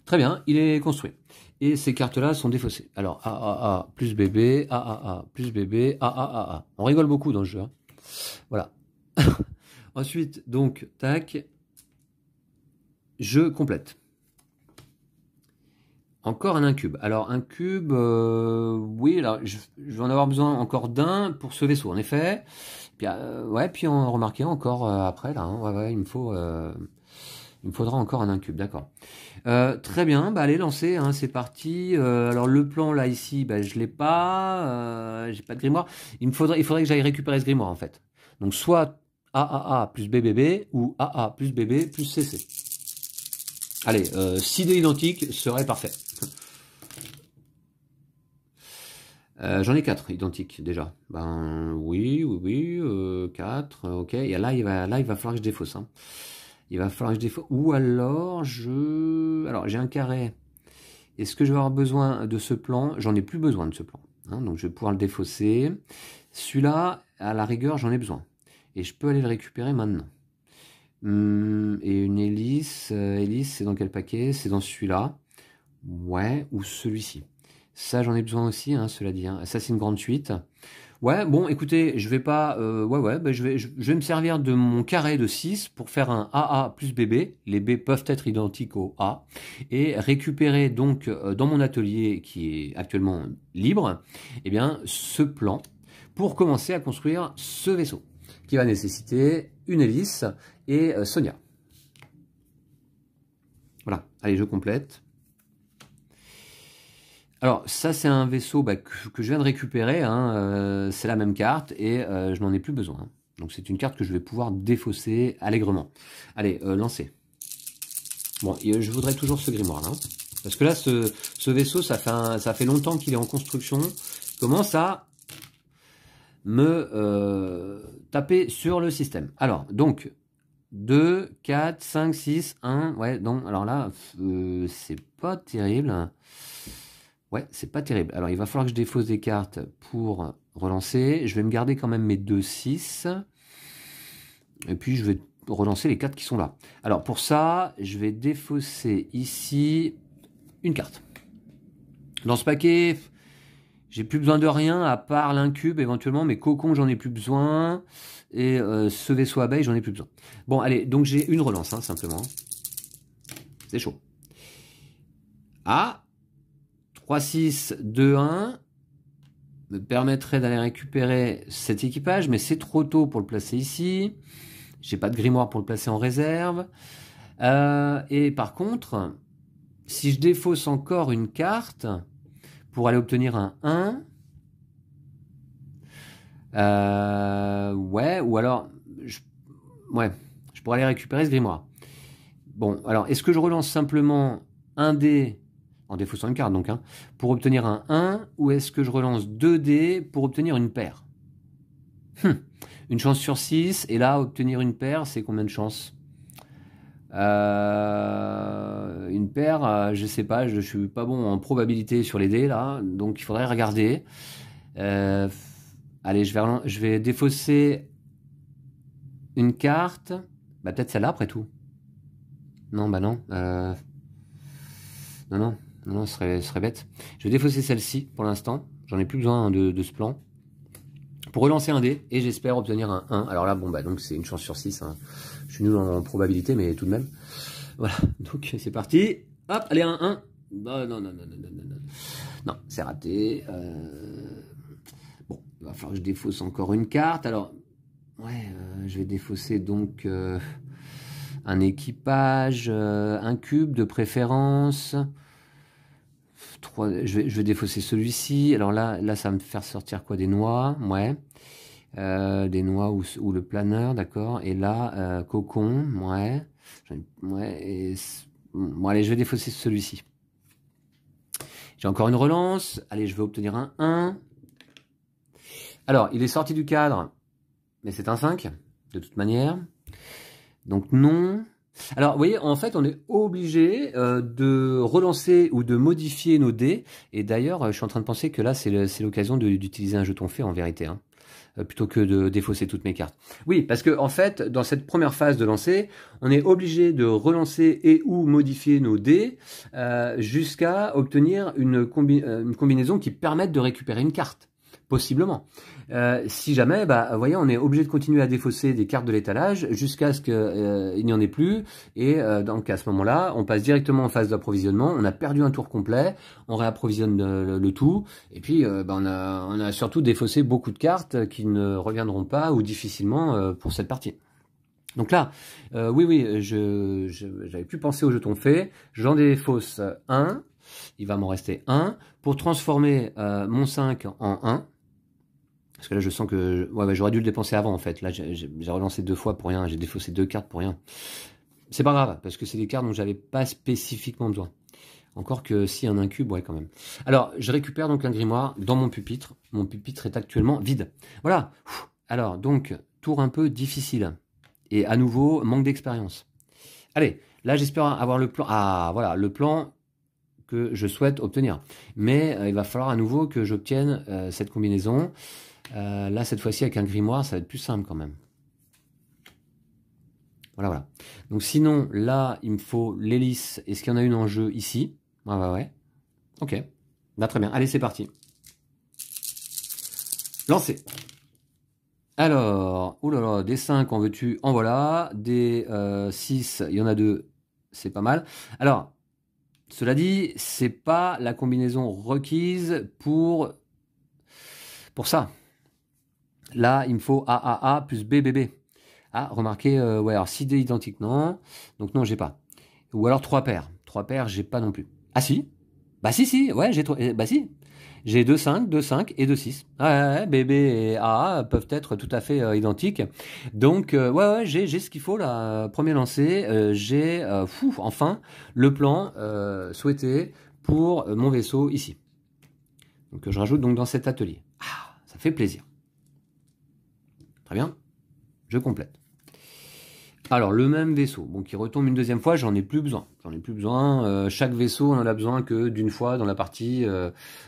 A: Très bien, il est construit. Et ces cartes-là sont défaussées. Alors, AAA plus BB, AAA plus BB, AAA. On rigole beaucoup dans le jeu. Hein. Voilà. Ensuite, donc, tac. Je complète. Encore un incube. Alors, un cube, oui, alors, je vais en avoir besoin encore d'un pour ce vaisseau, en effet. Puis, puis on remarquait encore après, là. Hein, ouais, il me faudra encore un incube, d'accord. Très bien, bah allez, lancer, hein, c'est parti. Alors, le plan, là, ici, bah, je l'ai pas. J'ai pas de grimoire. Il faudrait que j'aille récupérer ce grimoire, en fait. Donc, soit AAA plus BBB ou AA plus BB plus CC. Allez, 6 dés identiques serait parfait. J'en ai 4 identiques déjà. Ben oui, 4, ok. Et là, il va falloir que je défausse. Hein. Il va falloir que je défausse. Ou alors, alors, j'ai un carré. Est-ce que je vais avoir besoin de ce plan? J'en ai plus besoin de ce plan. Hein, donc, je vais pouvoir le défausser. Celui-là, à la rigueur, j'en ai besoin. Et je peux aller le récupérer maintenant. Et une hélice. Hélice, c'est dans quel paquet? C'est dans celui-là. Ouais, ou celui-ci. Ça, j'en ai besoin aussi, hein, cela dit. Hein. Ça, c'est une grande suite. Ouais, bon, écoutez, je vais pas... bah, je vais me servir de mon carré de 6 pour faire un AA plus BB. Les B peuvent être identiques au A. Et récupérer donc dans mon atelier qui est actuellement libre, eh bien, ce plan pour commencer à construire ce vaisseau qui va nécessiter une hélice et Sonia. Voilà, allez, je complète. Alors, ça, c'est un vaisseau que je viens de récupérer. Hein, c'est la même carte et je n'en ai plus besoin. Donc, c'est une carte que je vais pouvoir défausser allègrement. Allez, lancer. Bon, je voudrais toujours ce grimoire-là. Parce que là, ce vaisseau, ça fait longtemps qu'il est en construction. Il commence à me taper sur le système. Alors, donc, 2, 4, 5, 6, 1. Ouais, donc, alors là, c'est pas terrible. Ouais, c'est pas terrible. Alors, il va falloir que je défausse des cartes pour relancer. Je vais me garder quand même mes 2, 6. Et puis, je vais relancer les cartes qui sont là. Alors, pour ça, je vais défausser ici une carte. Dans ce paquet, j'ai plus besoin de rien à part l'incube éventuellement. Mes cocons, j'en ai plus besoin. Et ce vaisseau abeille, j'en ai plus besoin. Bon, allez, donc j'ai une relance, hein, simplement. C'est chaud. Ah, 3, 6, 2, 1 me permettrait d'aller récupérer cet équipage, mais c'est trop tôt pour le placer ici. J'ai pas de grimoire pour le placer en réserve. Et par contre, si je défausse encore une carte pour aller obtenir un 1, ouais, ou alors, je pourrais aller récupérer ce grimoire. Bon, alors, est-ce que je relance simplement un dé en défaussant une carte, donc, hein, pour obtenir un 1, ou est-ce que je relance 2 dés pour obtenir une paire? Une chance sur 6, et là, obtenir une paire, c'est combien de chances? Une paire, je sais pas, je suis pas bon en probabilité sur les dés, là, donc il faudrait regarder. Allez, je vais défausser une carte. Bah, peut-être celle-là, après tout. Non, bah non. Non, ce serait bête. Je vais défausser celle-ci pour l'instant. J'en ai plus besoin de ce plan. Pour relancer un dé, et j'espère obtenir un 1. Alors là, bon, bah donc c'est une chance sur 6. Hein. Je suis nul en probabilité, mais tout de même. Voilà, donc c'est parti. Hop, allez, un 1. Bah, non. Non, c'est raté. Bon, il va falloir que je défausse encore une carte. Alors, ouais, je vais défausser donc Un équipage, un cube de préférence. 3, je vais défausser celui-ci. Alors là, ça va me faire sortir quoi? Des noix, ouais. Des noix ou le planeur, d'accord. Et là, cocon, ouais. Ouais, et... Bon, allez, je vais défausser celui-ci. J'ai encore une relance. Allez, je vais obtenir un 1. Alors, il est sorti du cadre, mais c'est un 5, de toute manière. Donc non. Alors, vous voyez, en fait, on est obligé de relancer ou de modifier nos dés. Et d'ailleurs, je suis en train de penser que là, c'est l'occasion d'utiliser un jeton fait, en vérité, hein, plutôt que de défausser toutes mes cartes. Oui, parce que en fait, dans cette première phase de lancer, on est obligé de relancer et ou modifier nos dés jusqu'à obtenir une combinaison qui permette de récupérer une carte. Possiblement. Si jamais, vous voyez, on est obligé de continuer à défausser des cartes de l'étalage jusqu'à ce qu'il n'y en ait plus. Et donc à ce moment-là, on passe directement en phase d'approvisionnement. On a perdu un tour complet, on réapprovisionne le tout. Et puis, on a surtout défaussé beaucoup de cartes qui ne reviendront pas ou difficilement pour cette partie. Donc là, oui, j'avais pu penser au jeton fait. J'en défausse 1. Il va m'en rester 1 pour transformer mon 5 en 1. Parce que là, je sens que... Ouais, j'aurais dû le dépenser avant, en fait. Là, j'ai relancé 2 fois pour rien. J'ai défaussé 2 cartes pour rien. C'est pas grave, parce que c'est des cartes dont j'avais pas spécifiquement besoin. Encore que si un incube, ouais, quand même. Alors, je récupère donc un grimoire dans mon pupitre. Mon pupitre est actuellement vide. Voilà. Alors, donc, tour un peu difficile. Et à nouveau, manque d'expérience. Allez, là, j'espère avoir le plan... Ah, voilà, le plan que je souhaite obtenir. Mais il va falloir à nouveau que j'obtienne cette combinaison. Là, cette fois-ci, avec un grimoire, ça va être plus simple quand même. Voilà. Donc sinon, là, il me faut l'hélice. Est-ce qu'il y en a une en jeu ici? Ouais. Ok. Très bien. Allez, c'est parti. Lancez. Alors, oulala, des 5, en veux-tu? En voilà. Des 6, il y en a 2. C'est pas mal. Alors, cela dit, c'est pas la combinaison requise pour ça. Là, il me faut AAA plus BBB. Ah, remarquez, ouais, alors 6 dés identiques, non. Donc non, j'ai pas. Ou alors 3 paires. 3 paires, j'ai pas non plus. Ah si. Bah si, ouais, j'ai 3. Bah si. J'ai 2 5, 2 5 et 2 6. Ouais, BB et AA peuvent être tout à fait identiques. Donc, ouais, j'ai ce qu'il faut là. Premier lancé, j'ai, enfin, le plan souhaité pour mon vaisseau ici. Donc, je rajoute donc dans cet atelier. Ah, ça fait plaisir. Très bien. Je complète. Alors, le même vaisseau, bon, qui retombe une deuxième fois, j'en ai plus besoin. Chaque vaisseau, on en a besoin que d'une fois dans la partie.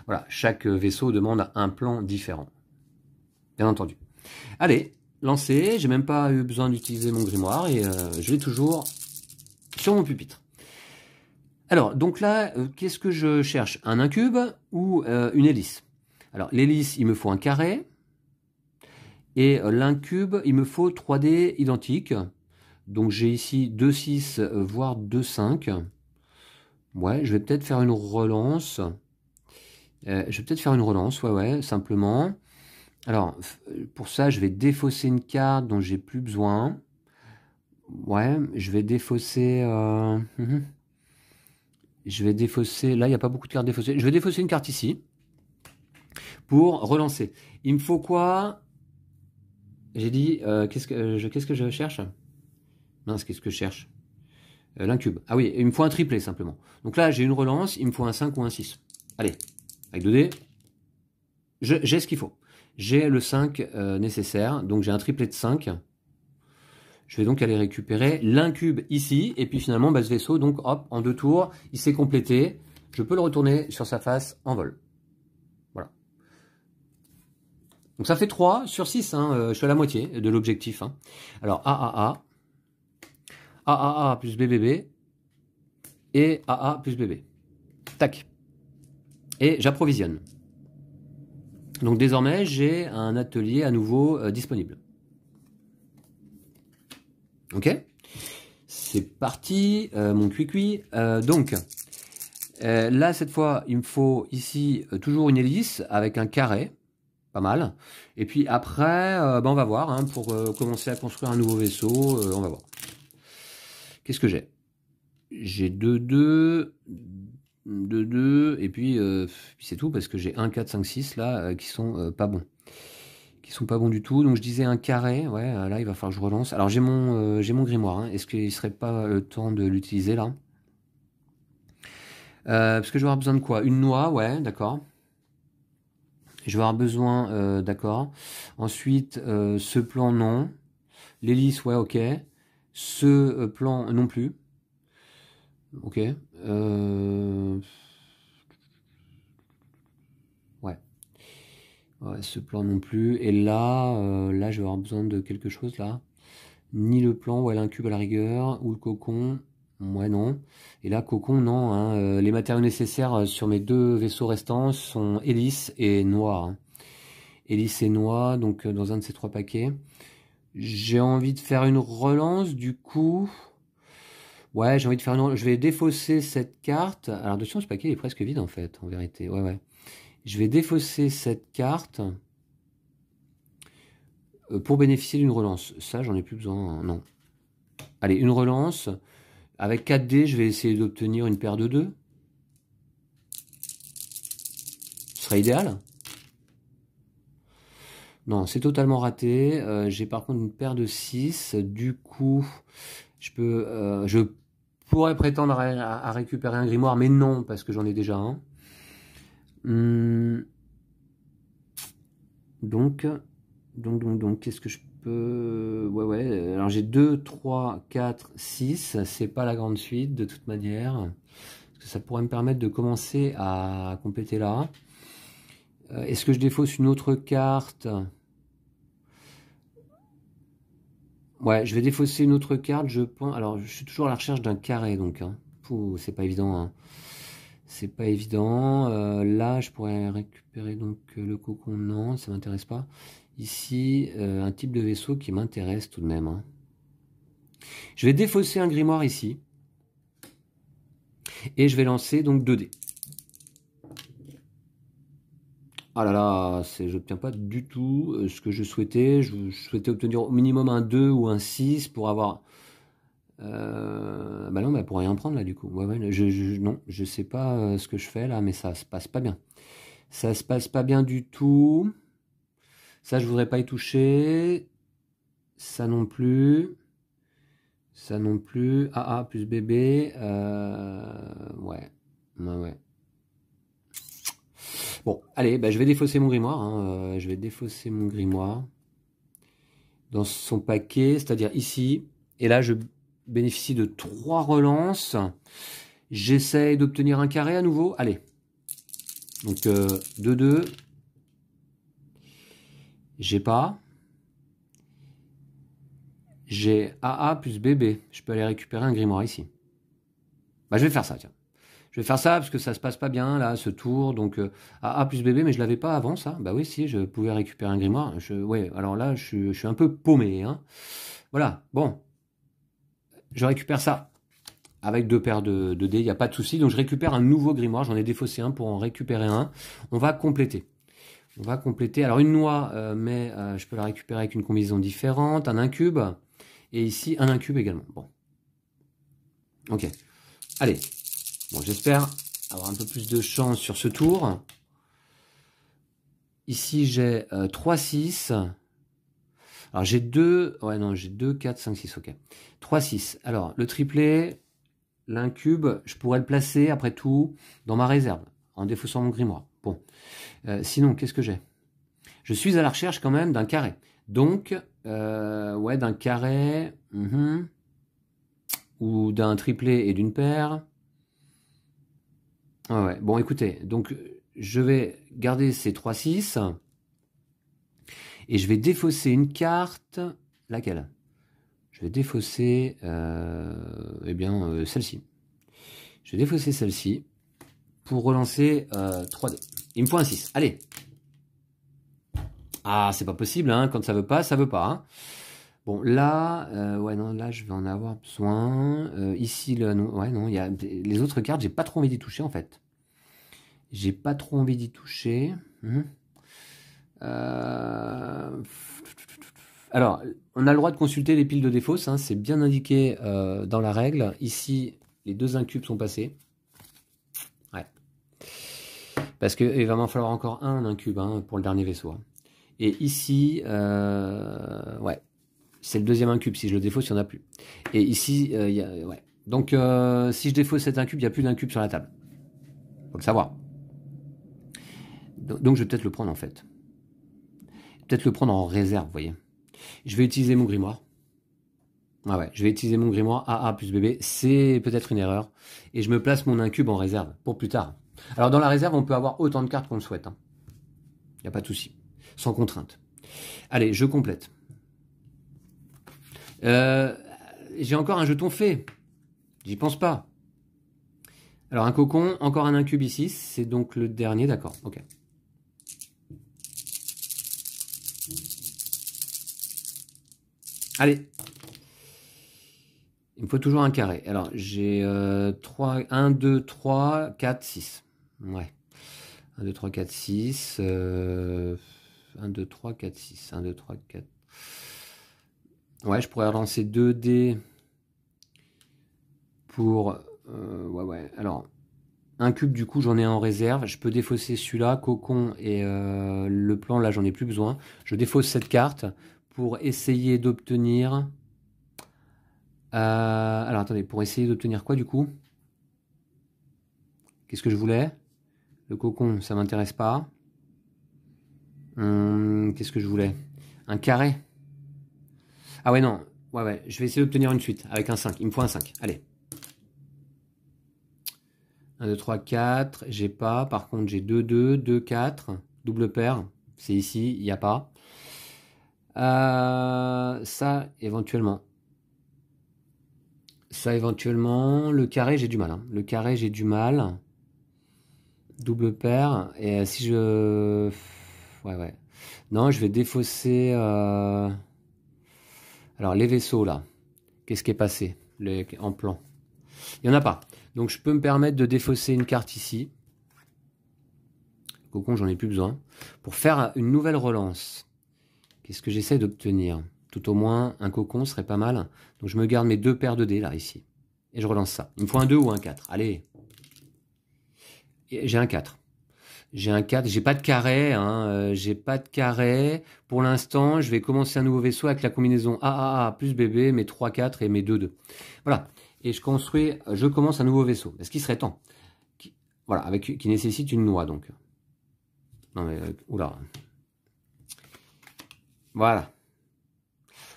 A: Voilà, chaque vaisseau demande un plan différent. Bien entendu. Allez, lancé. J'ai même pas eu besoin d'utiliser mon grimoire et je l'ai toujours sur mon pupitre. Alors, donc là, qu'est-ce que je cherche? Un incube ou une hélice? Alors, l'hélice, il me faut un carré. Et l'incube, il me faut 3 dés identiques. Donc j'ai ici 2 6, voire 2 5. Ouais, je vais peut-être faire une relance. Ouais, simplement. Alors, pour ça, je vais défausser une carte dont j'ai plus besoin. Ouais, je vais défausser... Je vais défausser... Là, il n'y a pas beaucoup de cartes défaussées. Je vais défausser une carte ici. Pour relancer. Il me faut quoi? J'ai dit... qu'est-ce que je cherche? Mince, qu'est-ce que je cherche? L'incube. Ah oui, il me faut un triplé simplement. Donc là, j'ai une relance, il me faut un 5 ou un 6. Allez, avec 2 dés. J'ai ce qu'il faut. J'ai le 5 nécessaire, donc j'ai un triplé de 5. Je vais donc aller récupérer l'incube ici, et puis finalement, ce vaisseau, donc hop, en 2 tours, il s'est complété. Je peux le retourner sur sa face en vol. Voilà. Donc ça fait 3 sur 6, hein, je suis à la moitié de l'objectif. Hein. Alors AAA plus BBB et AA plus BB. Tac. Et j'approvisionne. Donc désormais, j'ai un atelier à nouveau disponible. Ok. C'est parti, mon cuicui. Donc, là, cette fois, il me faut ici toujours une hélice avec un carré. Pas mal. Et puis après, on va voir, hein, pour commencer à construire un nouveau vaisseau, on va voir. Qu'est-ce que j'ai? J'ai 2-2, 2-2, et puis c'est tout, parce que j'ai 1, 4, 5, 6 là, qui sont pas bons. Qui sont pas bons du tout. Donc je disais un carré, ouais, là il va falloir que je relance. Alors j'ai mon grimoire, hein. Est-ce qu'il serait pas le temps de l'utiliser là? Parce que je vais avoir besoin de quoi? Une noix, ouais, d'accord. Je vais avoir besoin, d'accord. Ensuite, ce plan, non. L'hélice, ouais, ok. Ce plan, non plus. Ok. Ouais. Ouais, ce plan non plus. Et là, je vais avoir besoin de quelque chose, là. Ni le plan, ouais, l'incube à la rigueur, ou le cocon. Ouais, non. Et là, cocon, non, hein. Les matériaux nécessaires sur mes 2 vaisseaux restants sont hélice et noix, hein. Hélice et noix, donc dans un de ces 3 paquets. J'ai envie de faire une relance, du coup. Ouais, j'ai envie de faire une relance. Je vais défausser cette carte. Alors, attention, ce paquet est presque vide, en fait, en vérité. Ouais, ouais. Je vais défausser cette carte pour bénéficier d'une relance. Ça, j'en ai plus besoin, hein, non. Allez, une relance. Avec 4 dés, je vais essayer d'obtenir une paire de 2. Ce serait idéal. Non, c'est totalement raté. J'ai par contre une paire de 6. Du coup, je pourrais prétendre à récupérer un grimoire, mais non, parce que j'en ai déjà un. Donc, qu'est-ce que je peux... Ouais, ouais. Alors j'ai 2, 3, 4, 6. C'est pas la grande suite, de toute manière. Parce que ça pourrait me permettre de commencer à compléter là. Est-ce que je défausse une autre carte? Ouais, je vais défausser une autre carte, je pense. Alors, je suis toujours à la recherche d'un carré, donc. Hein. C'est pas évident. Hein. C'est pas évident. Là, je pourrais récupérer donc le cocon. Non, ça m'intéresse pas. Ici, un type de vaisseau qui m'intéresse tout de même. Hein. Je vais défausser un grimoire ici. Et je vais lancer donc 2 dés. Ah là là, je n'obtiens pas du tout ce que je souhaitais. Je souhaitais obtenir au minimum un 2 ou un 6 pour avoir... bah non, bah pour rien prendre là du coup. Ouais, ouais, non, je sais pas ce que je fais là, mais ça se passe pas bien. Ça se passe pas bien du tout. Ça, je voudrais pas y toucher. Ça non plus. Ça non plus. AA plus bébé. Ouais. Ouais, ouais. Bon, allez, bah, je vais défausser mon grimoire. Hein. Je vais défausser mon grimoire dans son paquet, c'est-à-dire ici. Et là, je bénéficie de 3 relances. J'essaye d'obtenir un carré à nouveau. Allez. Donc 2-2. J'ai pas. J'ai AA plus BB. Je peux aller récupérer un grimoire ici. Bah, je vais faire ça, tiens. Je vais faire ça parce que ça se passe pas bien, là, ce tour. Donc, AA plus BB, mais je l'avais pas avant, ça. Bah oui, si, je pouvais récupérer un grimoire. Ouais, alors là, je suis un peu paumé. Hein. Voilà, bon. Je récupère ça avec 2 paires de dés, il n'y a pas de souci. Donc, je récupère un nouveau grimoire. J'en ai défaussé un pour en récupérer un. On va compléter. On va compléter. Alors, une noix, mais je peux la récupérer avec une combinaison différente. Un incube. Et ici, un incube également. Bon. Ok. Allez. Bon, j'espère avoir un peu plus de chance sur ce tour. Ici, j'ai 3, 6. Alors, j'ai 2... Ouais, non, j'ai 2, 4, 5, 6, ok. 3, 6. Alors, le triplet, l'incube, je pourrais le placer, après tout, dans ma réserve, en défaussant mon grimoire. Bon. Sinon, qu'est-ce que j'ai? Je suis à la recherche quand même d'un carré. Donc, ouais, d'un carré, ou d'un triplet et d'une paire. Ouais, ouais. Bon, écoutez, donc je vais garder ces 3, 6 et je vais défausser une carte. Laquelle? Je vais défausser eh bien celle-ci. Je vais défausser celle-ci pour relancer 3 dés. Il me faut un 6. Allez. Ah, c'est pas possible, hein. Quand ça veut pas, ça veut pas. Hein. Bon, là, ouais, non, là, je vais en avoir besoin. Ici, là, non, ouais, non, il y a les autres cartes, j'ai pas trop envie d'y toucher, en fait. J'ai pas trop envie d'y toucher. Alors, on a le droit de consulter les piles de défausse, hein, c'est bien indiqué dans la règle. Ici, les 2 incubes sont passés. Ouais. Parce qu'il va m'en falloir encore un incube hein, pour le dernier vaisseau. Hein. Et ici, ouais, c'est le 2e incube. Si je le défausse, il n'y en a plus. Et ici, ouais. Donc, si je défausse cet incube, il n'y a plus d'incube sur la table. Faut le savoir. Donc, je vais peut-être le prendre en fait. Peut-être le prendre en réserve, vous voyez. Je vais utiliser mon grimoire. Ah ouais, je vais utiliser mon grimoire AA plus BB. C'est peut-être une erreur. Et je me place mon incube en réserve pour plus tard. Alors, dans la réserve, on peut avoir autant de cartes qu'on le souhaite. Hein. Il n'y a pas de souci. Sans contrainte. Allez, je complète. J'ai encore un jeton fait. J'y pense pas. Alors, un cocon, encore un incube ici. C'est donc le dernier, d'accord. Ok. Allez. Il me faut toujours un carré. Alors, j'ai 1, 2, 3, 4, 6. Ouais. 1, 2, 3, 4, 6. 1, 2, 3, 4, 6. 1, 2, 3, 4. Ouais, je pourrais relancer 2 dés pour... ouais. Alors, un cube, du coup, j'en ai en réserve. Je peux défausser celui-là, cocon, et le plan, là, j'en ai plus besoin. Je défausse cette carte pour essayer d'obtenir... alors, attendez, pour essayer d'obtenir quoi, du coup? Qu'est-ce que je voulais? Le cocon, ça m'intéresse pas. Qu'est-ce que je voulais? Un carré? Ah ouais, non. Ouais, je vais essayer d'obtenir une suite avec un 5. Il me faut un 5. Allez. 1, 2, 3, 4. J'ai pas. Par contre, j'ai 2, 2, 2, 4. Double paire. C'est ici. Il n'y a pas. Ça, éventuellement. Ça, éventuellement. Le carré, j'ai du mal. Hein. Le carré, j'ai du mal. Double paire. Et si je... Ouais. Non, je vais défausser... Alors, les vaisseaux, là. Qu'est-ce qui est passé en plan? Il n'y en a pas. Donc, je peux me permettre de défausser une carte ici. Cocon, j'en ai plus besoin. Pour faire une nouvelle relance. Qu'est-ce que j'essaie d'obtenir? Tout au moins, un cocon serait pas mal. Donc, je me garde mes 2 paires de dés, là, ici. Et je relance ça. Il me faut un 2 ou un 4. Allez. J'ai un 4. J'ai un 4. J'ai pas de carré. Hein. J'ai pas de carré. Pour l'instant, je vais commencer un nouveau vaisseau avec la combinaison AAA plus BB, mes 3, 4 et mes 2, 2. Voilà. Et je commence un nouveau vaisseau. Est-ce qu'il serait temps? Voilà, qui nécessite une noix, donc. Non mais, oula. Voilà.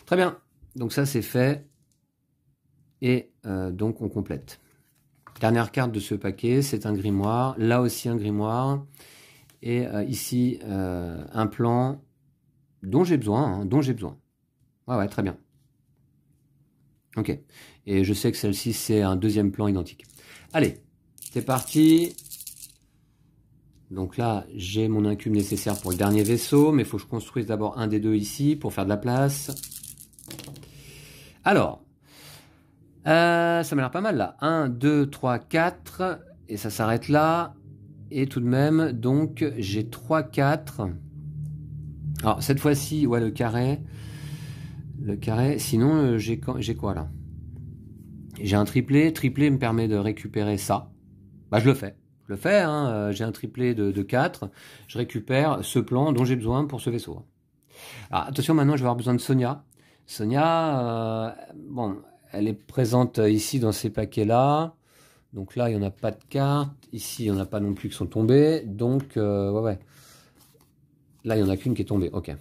A: Très bien. Donc ça, c'est fait. Et donc, on complète. Dernière carte de ce paquet, c'est un grimoire. Là aussi, un grimoire. Et ici, un plan dont j'ai besoin. Hein, Ouais, très bien. Ok. Et je sais que celle-ci, c'est un 2e plan identique. Allez, c'est parti. Donc là, j'ai mon incube nécessaire pour le dernier vaisseau, mais il faut que je construise d'abord un des 2 ici pour faire de la place. Alors, ça m'a l'air pas mal là. 1, 2, 3, 4, et ça s'arrête là. Et tout de même, donc, j'ai 3, 4. Alors, cette fois-ci, ouais, le carré. Sinon, j'ai quoi là? J'ai un triplé. Triplé me permet de récupérer ça. Bah, je le fais. Hein. J'ai un triplé de 4. Je récupère ce plan dont j'ai besoin pour ce vaisseau. Alors, attention, maintenant, je vais avoir besoin de Sonia. Sonia, bon, elle est présente ici dans ces paquets-là. Donc là, il n'y en a pas de cartes. Ici, il n'y en a pas non plus qui sont tombées. Donc, ouais. Là, il n'y en a qu'une qui est tombée. Ok.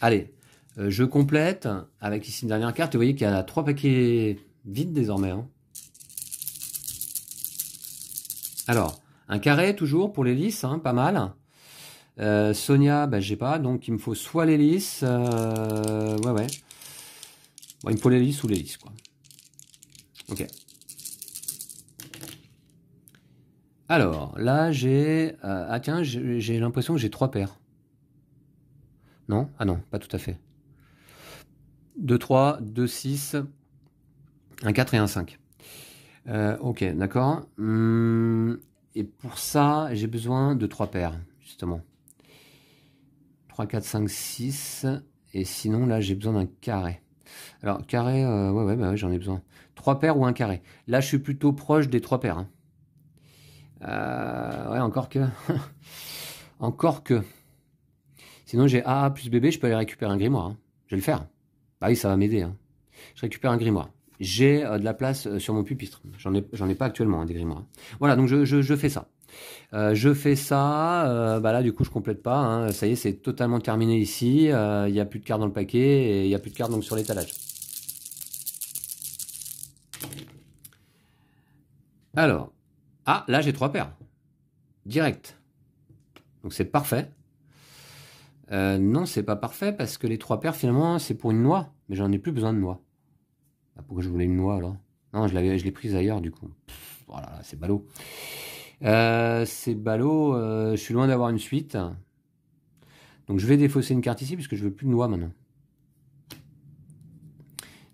A: Allez, je complète avec ici une dernière carte. Vous voyez qu'il y a 3 paquets vides désormais. Hein. Alors, un carré toujours pour l'hélice, hein, pas mal. Sonia, bah, j'ai pas, donc il me faut soit l'hélice, ouais. Bon, il me faut l'hélice ou l'hélice, quoi. Ok. Alors, là, j'ai... ah tiens, j'ai l'impression que j'ai 3 paires. Non? Ah non, pas tout à fait. 2, 3, 2, 6, un 4 et un 5. Ok, d'accord. Et pour ça, j'ai besoin de 3 paires, justement. 3, 4, 5, 6. Et sinon, là, j'ai besoin d'un carré. Alors, carré, ouais, j'en ai besoin. 3 paires ou un carré. Là, je suis plutôt proche des 3 paires. Hein. Ouais, encore que. Encore que. Sinon, j'ai AA plus bébé, je peux aller récupérer un grimoire. Hein. Je vais le faire. Bah oui, ça va m'aider. Hein. Je récupère un grimoire. J'ai de la place sur mon pupitre. J'en ai pas actuellement, hein, des grimoires. Voilà, donc je fais ça. Je fais ça. Bah là, du coup, je complète pas. Hein. Ça y est, c'est totalement terminé ici. Il n'y a plus de cartes dans le paquet et il n'y a plus de cartes donc sur l'étalage. Alors, ah, là, j'ai 3 paires. Direct. Donc, c'est parfait. Non, c'est pas parfait parce que les 3 paires, finalement, c'est pour une noix. Mais j'en ai plus besoin de noix. Ah, pourquoi je voulais une noix, alors? Non, je l'ai prise ailleurs, du coup. Voilà, c'est ballot. C'est ballot. Je suis loin d'avoir une suite. Donc, je vais défausser une carte ici puisque je veux plus de noix maintenant.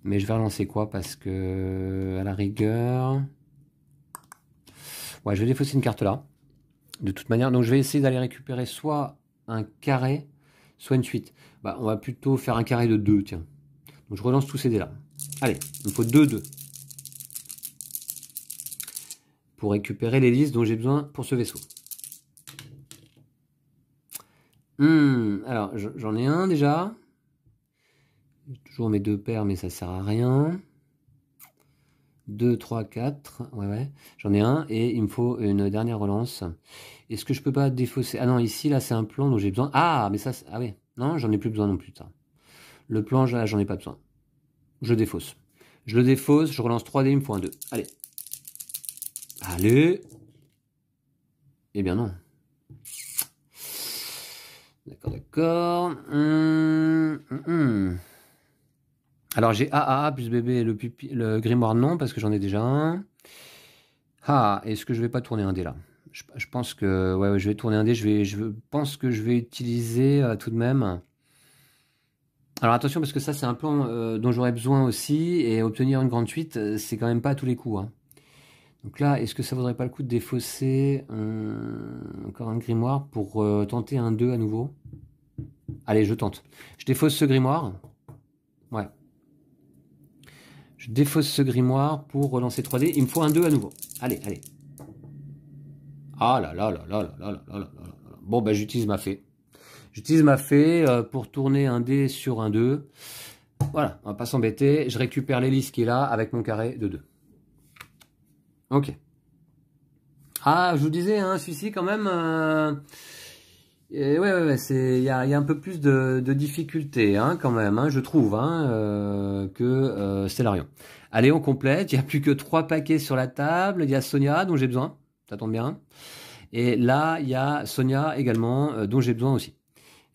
A: Mais je vais relancer quoi? Parce que, à la rigueur... Ouais, je vais défausser une carte là. De toute manière, donc je vais essayer d'aller récupérer soit un carré, soit une suite. Bah, on va plutôt faire un carré de 2, tiens. Donc je relance tous ces dés là. Allez, il me faut 2. Pour récupérer l'hélice dont j'ai besoin pour ce vaisseau. Alors, j'en ai un déjà. J'ai toujours mes 2 paires, mais ça sert à rien. 2, 3, 4. Ouais. J'en ai un et il me faut une dernière relance. Est-ce que je peux pas défausser? Ah non, ici, là, c'est un plan dont j'ai besoin. Ah, mais ça, ah oui. Non, j'en ai plus besoin non plus. Ça. Le plan, là, j'en ai pas besoin. Je défausse. Je le défausse, je relance 3 dés, il me faut un 2. Allez. Allez. Eh bien non. D'accord. Alors j'ai AAA plus bébé et le grimoire non, parce que j'en ai déjà un. Ah, est-ce que je vais pas tourner un dé là? Je pense que ouais, je vais tourner un dé. Je pense que je vais utiliser tout de même. Alors attention, parce que ça c'est un plan dont j'aurais besoin aussi, et obtenir une grande suite, c'est quand même pas à tous les coups. Hein. Donc là, est-ce que ça vaudrait pas le coup de défausser encore un grimoire pour tenter un 2 à nouveau? Allez, je tente. Je défausse ce grimoire. Ouais. Je défausse ce grimoire pour relancer 3D. Il me faut un 2 à nouveau. Allez. Ah là là là là là là là là là là. Bon, ben j'utilise ma fée. J'utilise ma fée pour tourner un dé sur un 2. Voilà, on va pas s'embêter. Je récupère l'hélice qui est là avec mon carré de 2. Ok. Ah, je vous disais, hein, celui-ci quand même... ouais, il y a un peu plus de difficulté, hein, quand même, hein, je trouve, hein, que Stellarion. Allez, on complète. Il n'y a plus que 3 paquets sur la table. Il y a Sonia, dont j'ai besoin. Ça tombe bien. Et là, il y a Sonia également, dont j'ai besoin aussi.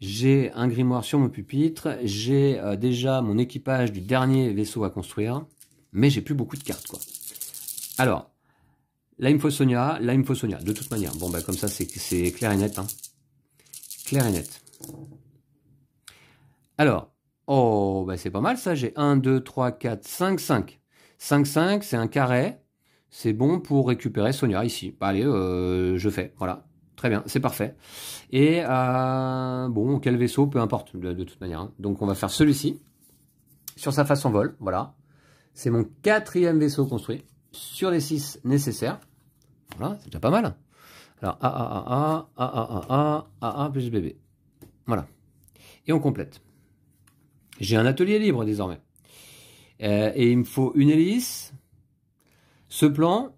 A: J'ai un grimoire sur mon pupitre. J'ai déjà mon équipage du dernier vaisseau à construire. Mais j'ai plus beaucoup de cartes, quoi. Alors, là, il me faut Sonia. Là, il me faut Sonia. De toute manière. Bon, bah, comme ça, c'est clair et net, hein. Clair et net. Alors, oh, bah c'est pas mal ça. J'ai 1, 2, 3, 4, 5, 5. 5, 5, c'est un carré. C'est bon pour récupérer Sonia ici. Bah, allez, je fais. Voilà. Très bien, c'est parfait. Et bon, quel vaisseau, peu importe, de toute manière. Hein. Donc, on va faire celui-ci. Sur sa face en vol. Voilà. C'est mon 4e vaisseau construit. Sur les 6 nécessaires. Voilà, c'est déjà pas mal. Alors, A plus bébé. Voilà. Et on complète. J'ai un atelier libre désormais. Et il me faut une hélice, ce plan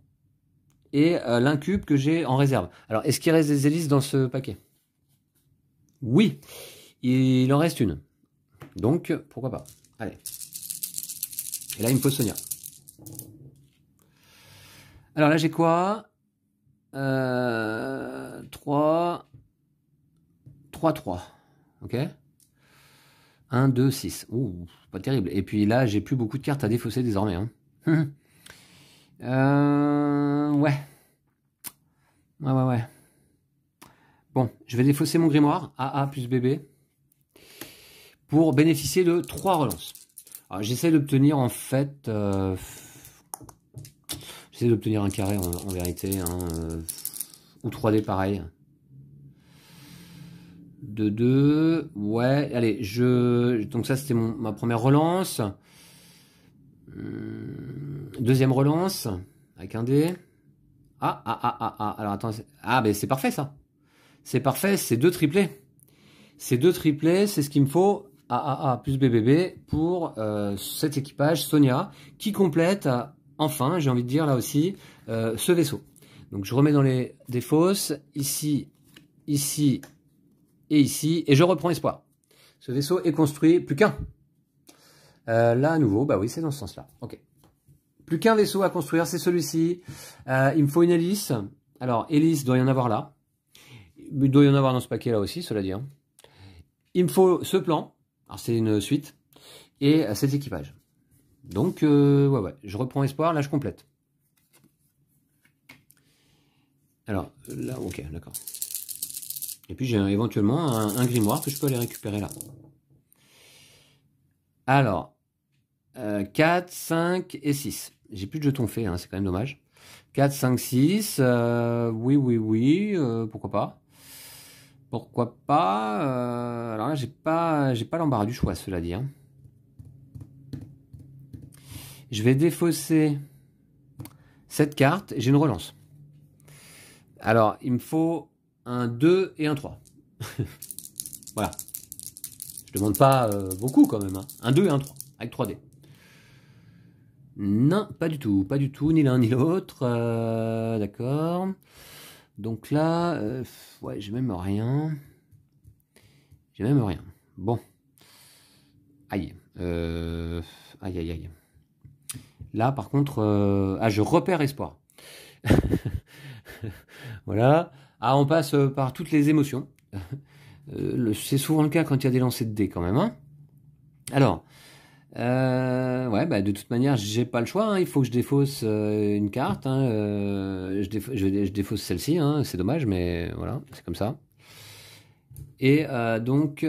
A: et l'incube que j'ai en réserve. Alors, est-ce qu'il reste des hélices dans ce paquet? Oui, il en reste une. Donc, pourquoi pas? Allez. Et là, il me faut Sonia. Alors là, j'ai quoi? 3, 3. Ok? 1, 2, 6. Ouh, pas terrible. Et puis là, j'ai plus beaucoup de cartes à défausser désormais. Hein. Ouais. Ouais. Bon, je vais défausser mon grimoire, AA plus bébé, pour bénéficier de 3 relances. Alors, j'essaie d'obtenir en fait... j'essaie d'obtenir un carré en vérité, hein, ou 3D pareil. 2. Ouais, allez, donc ça c'était ma première relance. Deuxième relance, avec un dé. Alors attends, ben c'est parfait ça. C'est parfait, c'est 2 triplés. C'est 2 triplés, c'est ce qu'il me faut. Plus BBB pour cet équipage Sonia qui complète enfin, j'ai envie de dire là aussi, ce vaisseau. Donc je remets dans les défausses, ici, ici et ici, et je reprends espoir. Ce vaisseau est construit, plus qu'un. Là à nouveau, bah oui, c'est dans ce sens-là. Ok. Plus qu'un vaisseau à construire, c'est celui-ci. Il me faut une hélice. Alors, hélice, doit y en avoir là. Il doit y en avoir dans ce paquet là aussi, cela dit. Hein. Il me faut ce plan. Alors, c'est une suite. Et cet équipage. Donc, ouais, je reprends espoir. Là, je complète. Alors, là, ok, d'accord. Et puis, j'ai éventuellement un grimoire que je peux aller récupérer là. Alors, 4, 5 et 6. J'ai plus de jetons faits, hein, c'est quand même dommage. 4, 5, 6. Oui. Pourquoi pas. Pourquoi pas. Alors là, j'ai pas l'embarras du choix, cela dit. Hein. Je vais défausser cette carte et j'ai une relance. Alors, il me faut un 2 et un 3. Voilà. Je demande pas beaucoup quand même. Hein. Un 2 et un 3, avec 3 dés. Non, pas du tout, ni l'un ni l'autre. D'accord. Donc là, ouais, j'ai même rien. Bon. Aïe. Aïe. Là, par contre, je repère espoir. Voilà. On passe par toutes les émotions. C'est souvent le cas quand il y a des lancers de dés quand même. Hein. Alors, ouais, bah, de toute manière, j'ai pas le choix. Hein. Il faut que je défausse une carte. Hein. Je défausse celle-ci. Hein. C'est dommage, mais voilà, c'est comme ça. Et donc,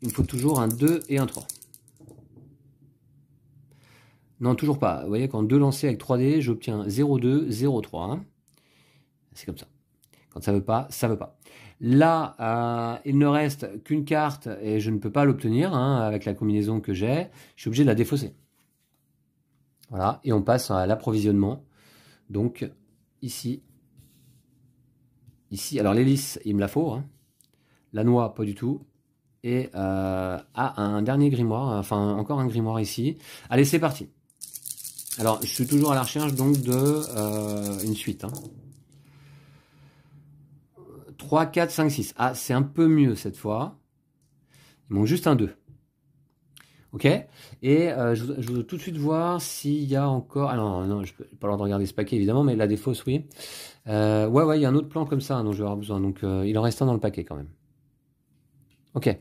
A: il me faut toujours un 2 et un 3. Non, toujours pas. Vous voyez, quand 2 lancés avec 3D, j'obtiens 0,2, 0,3. Hein. C'est comme ça. Quand ça veut pas, ça veut pas. Là, il ne reste qu'une carte et je ne peux pas l'obtenir hein, avec la combinaison que j'ai. Je suis obligé de la défausser. Voilà, et on passe à l'approvisionnement. Donc, ici. Alors l'hélice, il me la faut. Hein. La noix, pas du tout. Et un dernier grimoire, enfin encore un grimoire ici. Allez, c'est parti. Alors, je suis toujours à la recherche donc de une suite. Hein. 3, 4, 5, 6. C'est un peu mieux cette fois. Il manque juste un 2. Ok. Et je veux tout de suite voir s'il y a encore... Ah non, je n'ai pas le droit de regarder ce paquet évidemment, mais la défausse, oui. Ouais, il y a un autre plan comme ça dont je vais avoir besoin. Donc, il en reste un dans le paquet quand même. Ok.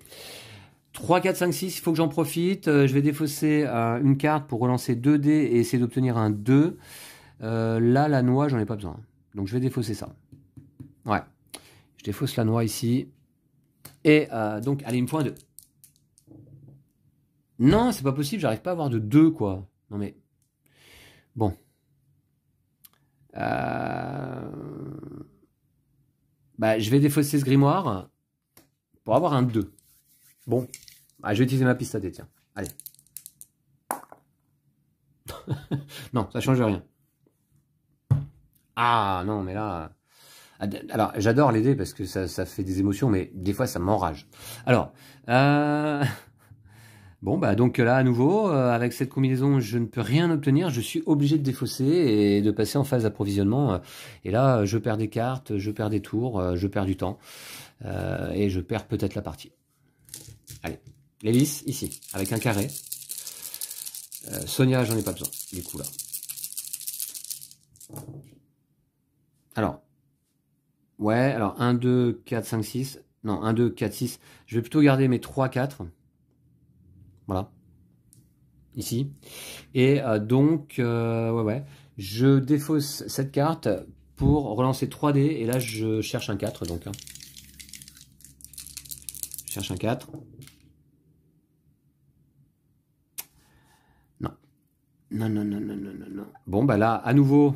A: 3, 4, 5, 6, il faut que j'en profite. Je vais défausser une carte pour relancer 2 dés et essayer d'obtenir un 2. Là, la noix, j'en ai pas besoin. Donc, je vais défausser ça. Ouais. Je défausse la noix ici. Et donc, allez, il me faut un 2. Non, c'est pas possible, j'arrive pas à avoir de 2, quoi. Non, mais... Bon. Bah, je vais défausser ce grimoire pour avoir un 2. Bon. Je vais utiliser ma piste à dés, tiens. Allez. Non, ça change rien. Non, mais là... Alors, j'adore les dés parce que ça fait des émotions, mais des fois, ça m'enrage. Alors, bon, bah donc là, à nouveau, avec cette combinaison, je ne peux rien obtenir. Je suis obligé de défausser et de passer en phase d'approvisionnement. Et là, je perds des cartes, je perds des tours, je perds du temps. Et je perds peut-être la partie. Allez, l'hélice, ici, avec un carré. Sonia, j'en ai pas besoin, du coup, là. Alors, ouais, alors 1, 2, 4, 5, 6. Non, 1, 2, 4, 6. Je vais plutôt garder mes 3, 4. Voilà. Ici. Et donc, ouais. Je défausse cette carte pour relancer 3D. Et là, je cherche un 4. Donc, hein. Je cherche un 4. Non. Bon, bah là, à nouveau,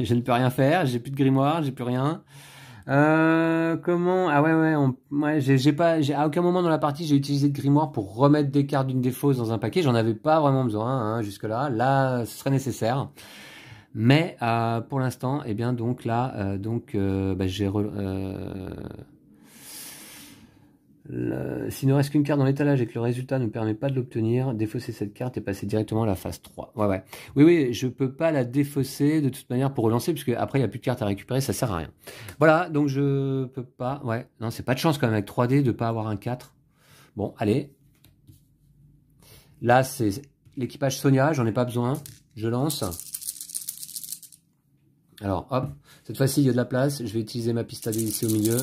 A: je ne peux rien faire. J'ai plus de grimoire, j'ai plus rien. Comment? Ah ouais, à aucun moment dans la partie j'ai utilisé de grimoire pour remettre des cartes d'une des fausses dans un paquet. J'en avais pas vraiment besoin hein, jusque-là. Là, ce serait nécessaire. Mais pour l'instant, eh bien donc là, s'il ne reste qu'une carte dans l'étalage et que le résultat ne permet pas de l'obtenir, défausser cette carte et passer directement à la phase 3. Ouais. Oui, je peux pas la défausser de toute manière pour relancer, puisque après il n'y a plus de cartes à récupérer, ça sert à rien. Voilà, donc je peux pas. Ouais, non, c'est pas de chance quand même avec 3D de pas avoir un 4. Bon, allez. Là, c'est l'équipage Sonia, j'en ai pas besoin. Je lance. Alors, hop, cette fois-ci, il y a de la place. Je vais utiliser ma piste à dés ici au milieu.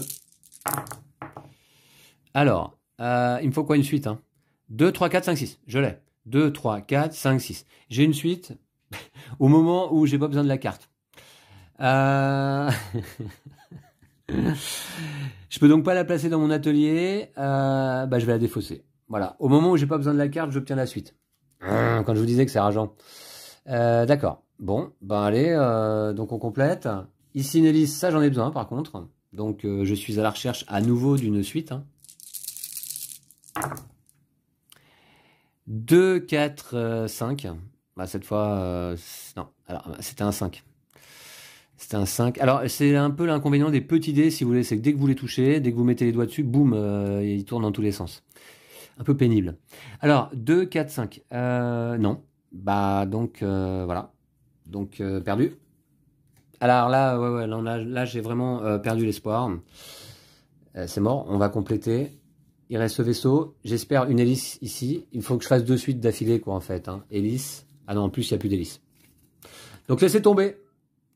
A: Alors, il me faut quoi une suite hein 2, 3, 4, 5, 6. Je l'ai. 2, 3, 4, 5, 6. J'ai une suite au moment où j'ai pas besoin de la carte. Je peux donc pas la placer dans mon atelier. Je vais la défausser. Voilà. Au moment où j'ai pas besoin de la carte, j'obtiens la suite. Quand je vous disais que c'est rageant. D'accord. Bon, allez, donc on complète. Ici une hélice, ça j'en ai besoin par contre. Donc je suis à la recherche à nouveau d'une suite. Hein. 2, 4, 5. Cette fois, non. Alors, c'était un 5. C'était un 5. Alors, c'est un peu l'inconvénient des petits dés, si vous voulez. C'est que dès que vous les touchez, dès que vous mettez les doigts dessus, boum, ils tournent dans tous les sens. Un peu pénible. Alors, 2, 4, 5. Non. Donc, voilà. Donc, perdu. Alors là, là j'ai vraiment perdu l'espoir. C'est mort. On va compléter. Il reste ce vaisseau. J'espère une hélice ici. Il faut que je fasse 2 suites d'affilée, quoi, en fait. Hein. Hélice. Ah non, en plus, il n'y a plus d'hélice. Donc, laissez tomber.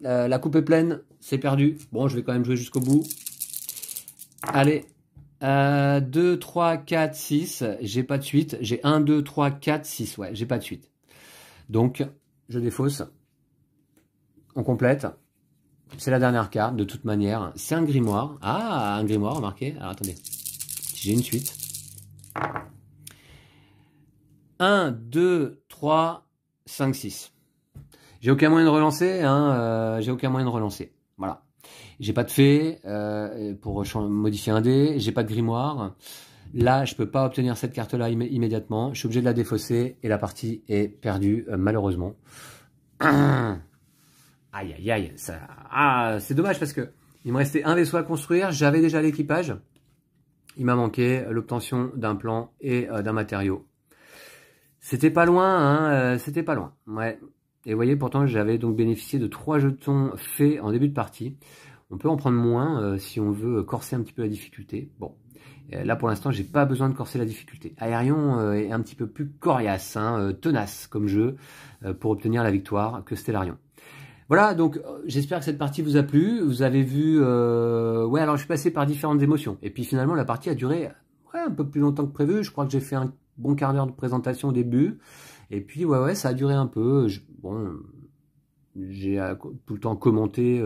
A: La coupe est pleine. C'est perdu. Bon, je vais quand même jouer jusqu'au bout. Allez. 2, 3, 4, 6. J'ai pas de suite. J'ai 1, 2, 3, 4, 6. Ouais, j'ai pas de suite. Donc, je défausse. On complète. C'est la dernière carte, de toute manière. C'est un grimoire. Ah, un grimoire, remarquez. Alors, attendez. J'ai une suite. 1, 2, 3, 5, 6. J'ai aucun moyen de relancer. Hein, j'ai aucun moyen de relancer. Voilà. J'ai pas de fée pour modifier un dé. J'ai pas de grimoire. Là, je peux pas obtenir cette carte-là immédiatement. Je suis obligé de la défausser et la partie est perdue, malheureusement. Aïe, aïe, aïe. C'est dommage parce que il me restait un vaisseau à construire. J'avais déjà l'équipage. Il m'a manqué l'obtention d'un plan et d'un matériau. C'était pas loin, hein, c'était pas loin. Ouais. Et vous voyez, pourtant, j'avais donc bénéficié de 3 jetons faits en début de partie. On peut en prendre moins si on veut corser un petit peu la difficulté. Bon, là pour l'instant, j'ai pas besoin de corser la difficulté. Aérion est un petit peu plus coriace, hein, tenace comme jeu pour obtenir la victoire que Stellarion. Voilà, donc j'espère que cette partie vous a plu. Vous avez vu... ouais, alors je suis passé par différentes émotions. Et puis finalement, la partie a duré un peu plus longtemps que prévu. Je crois que j'ai fait un bon quart d'heure de présentation au début. Et puis, ouais, ça a duré un peu. J'ai tout le temps commenté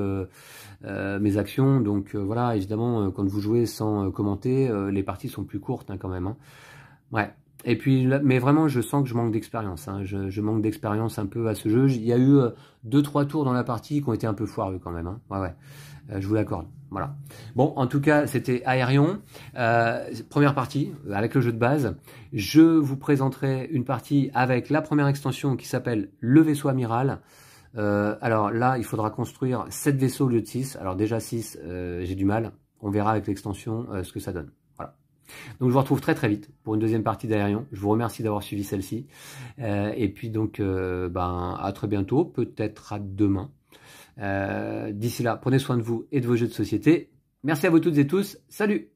A: mes actions. Donc voilà, évidemment, quand vous jouez sans commenter, les parties sont plus courtes hein, quand même. Hein. Ouais. Et puis, mais vraiment, je sens que je manque d'expérience. Hein. Je manque d'expérience un peu à ce jeu. Il y a eu 2-3 tours dans la partie qui ont été un peu foireux quand même. Hein. Ouais. Je vous l'accorde. Voilà. Bon, en tout cas, c'était Aérion. Première partie, avec le jeu de base. Je vous présenterai une partie avec la première extension qui s'appelle Le Vaisseau Amiral. Alors là, il faudra construire 7 vaisseaux au lieu de 6. Alors déjà 6, j'ai du mal. On verra avec l'extension ce que ça donne. Voilà. Donc je vous retrouve très vite pour une deuxième partie d'Aérion. Je vous remercie d'avoir suivi celle-ci. Et puis donc, à très bientôt, peut-être à demain. D'ici là, prenez soin de vous et de vos jeux de société. Merci à vous toutes et tous. Salut!